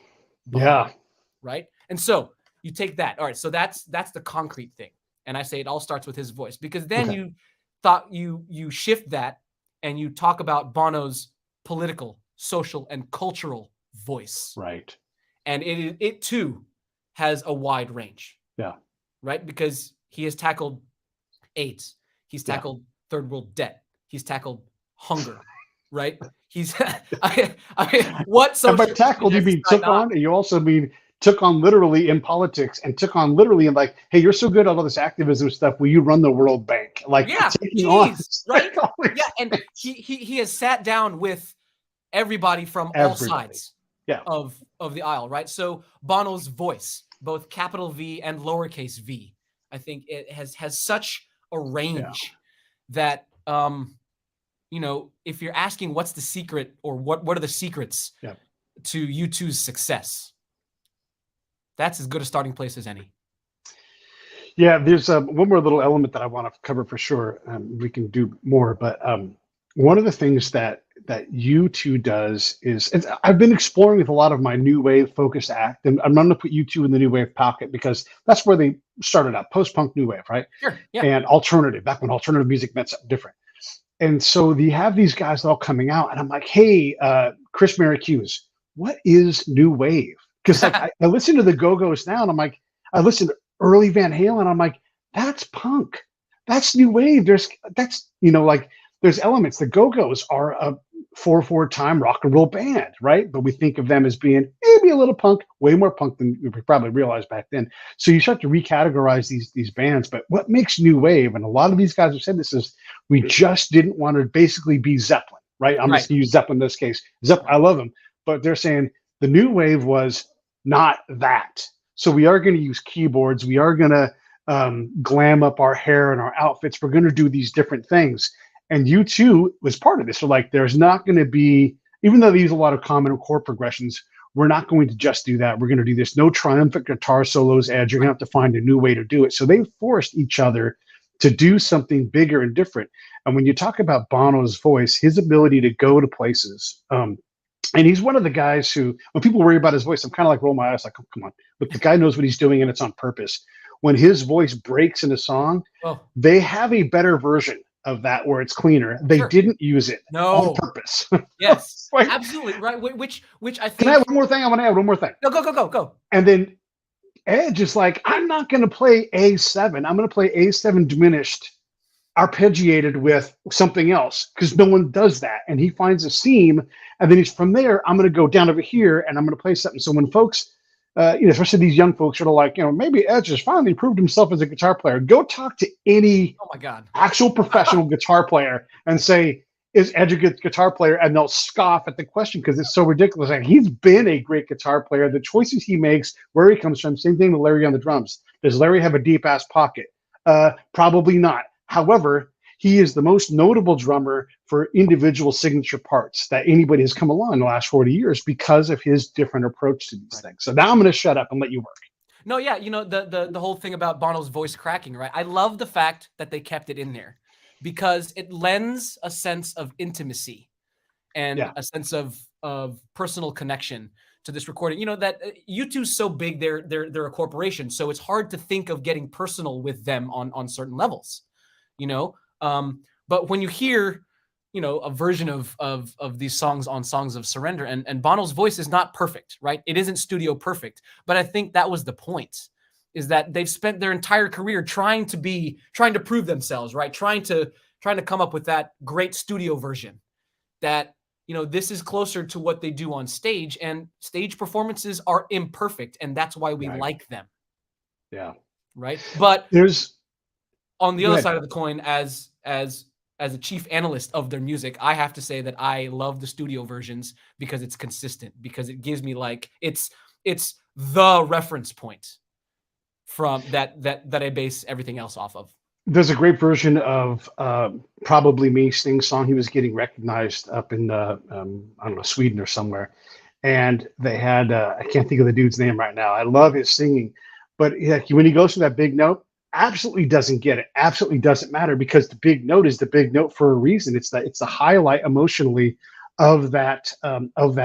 behind, right? And so you take that. All right, so that's the concrete thing. And I say it all starts with his voice, because then you shift that and you talk about Bono's political, social, and cultural voice. Right. And it too has a wide range. Yeah. Right? Because he has tackled AIDS. He's tackled third world debt. He's tackled hunger. Right? He's I mean, what social and by tackled you mean took on, and you also mean took on literally in politics, and took on literally in like, hey, you're so good at all this activism stuff, will you run the World Bank? Like taking on, right? Yeah, and he has sat down with everybody from all sides of the aisle, right? So Bono's voice, both capital V and lowercase v, I think it has such a range that if you're asking what's the secret, or what are the secrets to U2's success, that's as good a starting place as any. Yeah, there's one more little element that I want to cover for sure. We can do more, but one of the things that U2 does is, I've been exploring with a lot of my new wave focused act, and I'm going to put U2 in the new wave pocket because that's where they started out, post-punk new wave, right? Sure. Yeah. And alternative, back when alternative music meant something different. And so you have these guys all coming out, and I'm like, hey, Chris Maricuse, what is new wave? Because like I listen to the Go-Go's now, and I'm like, I listen to early Van Halen, I'm like, that's punk, that's new wave. There's elements. The Go-Go's are a 4/4 time rock and roll band, right? But we think of them as being maybe a little punk, way more punk than we probably realized back then. So you start to recategorize these bands. But what makes new wave, and a lot of these guys have said this, is we just didn't want to basically be Zeppelin, right? I'm just going to use Zeppelin in this case. Zeppelin, I love them, but they're saying the new wave was not that. So we are going to use keyboards. We are going to glam up our hair and our outfits. We're going to do these different things. And U2 was part of this. So like, there's not going to be, even though they use a lot of common chord progressions, we're not going to just do that. We're going to do this. No triumphant guitar solos, Edge. You're going to have to find a new way to do it. So they forced each other to do something bigger and different. And when you talk about Bono's voice, his ability to go to places, and he's one of the guys who, when people worry about his voice, I'm kind of like roll my eyes like, oh, come on. But the guy knows what he's doing, and it's on purpose. When his voice breaks in a song, they have a better version of that where it's cleaner. They didn't use it on purpose. Yes, right? Absolutely. Right. Which I think. Can I have one more thing? I want to add one more thing. No, go. And then Edge is like, I'm not going to play A7. I'm going to play A7 diminished, arpeggiated with something else, because no one does that. And he finds a seam, and then he's from there, I'm going to go down over here and I'm going to play something. So when folks, especially these young folks are like, maybe Edge has finally proved himself as a guitar player. Go talk to any actual professional guitar player and say, is Edge a good guitar player? And they'll scoff at the question because it's so ridiculous. Like, he's been a great guitar player. The choices he makes, where he comes from, same thing with Larry on the drums. Does Larry have a deep ass pocket? Probably not. However, he is the most notable drummer for individual signature parts that anybody has come along in the last 40 years because of his different approach to these things. So now I'm going to shut up and let you work. No, yeah, you know, the whole thing about Bono's voice cracking, right? I love the fact that they kept it in there because it lends a sense of intimacy and a sense of personal connection to this recording. You know, that U2's so big, they're a corporation, so it's hard to think of getting personal with them on certain levels, you know. But when you hear, you know, a version of these songs on Songs of Surrender, and Bono's voice is not perfect, right? It isn't studio perfect, but I think that was the point, is that they've spent their entire career trying to prove themselves, right? Trying to come up with that great studio version that, you know, this is closer to what they do on stage, and stage performances are imperfect, and that's why we like them. Yeah. Right. But there's on the other side of the coin, as a chief analyst of their music, I have to say that I love the studio versions because it's consistent, because it gives me like, it's the reference point from that I base everything else off of. There's a great version of Probably Me Sting song. He was getting recognized up in I don't know, Sweden or somewhere, and they had I can't think of the dude's name right now. I love his singing, but when he goes to that big note, absolutely doesn't get it. Absolutely doesn't matter, because the big note is the big note for a reason. It's the highlight emotionally of that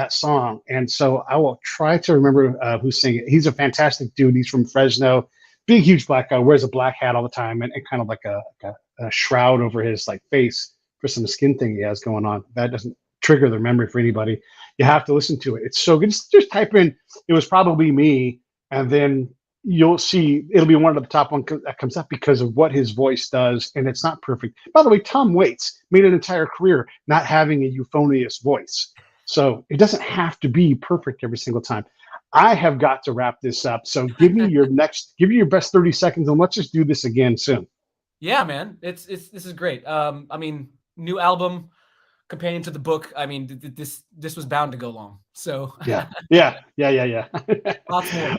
song. And so I will try to remember who's singing it. He's a fantastic dude. He's from Fresno. Big, huge black guy, wears a black hat all the time, and kind of like a shroud over his like face for some skin thing he has going on. That doesn't trigger their memory for anybody. You have to listen to it. It's so good. Just type in "It Was Probably Me," and then you'll see it'll be one of the top one that comes up because of what his voice does, and it's not perfect. By the way, Tom Waits made an entire career not having a euphonious voice, so it doesn't have to be perfect every single time. I have got to wrap this up. So give me your best 30 seconds, and let's just do this again soon. Yeah, man. This is great. I mean, new album, companion to the book. I mean, this was bound to go long. So yeah. Lots more.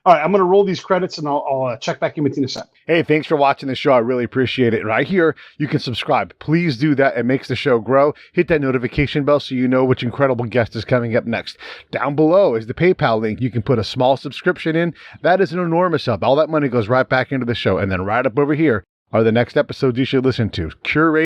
All right, I'm going to roll these credits, and I'll check back in with you in a sec. Hey, thanks for watching the show. I really appreciate it. Right here, you can subscribe. Please do that. It makes the show grow. Hit that notification bell so you know which incredible guest is coming up next. Down below is the PayPal link. You can put a small subscription in. That is an enormous help. All that money goes right back into the show. And then right up over here are the next episodes you should listen to. Curate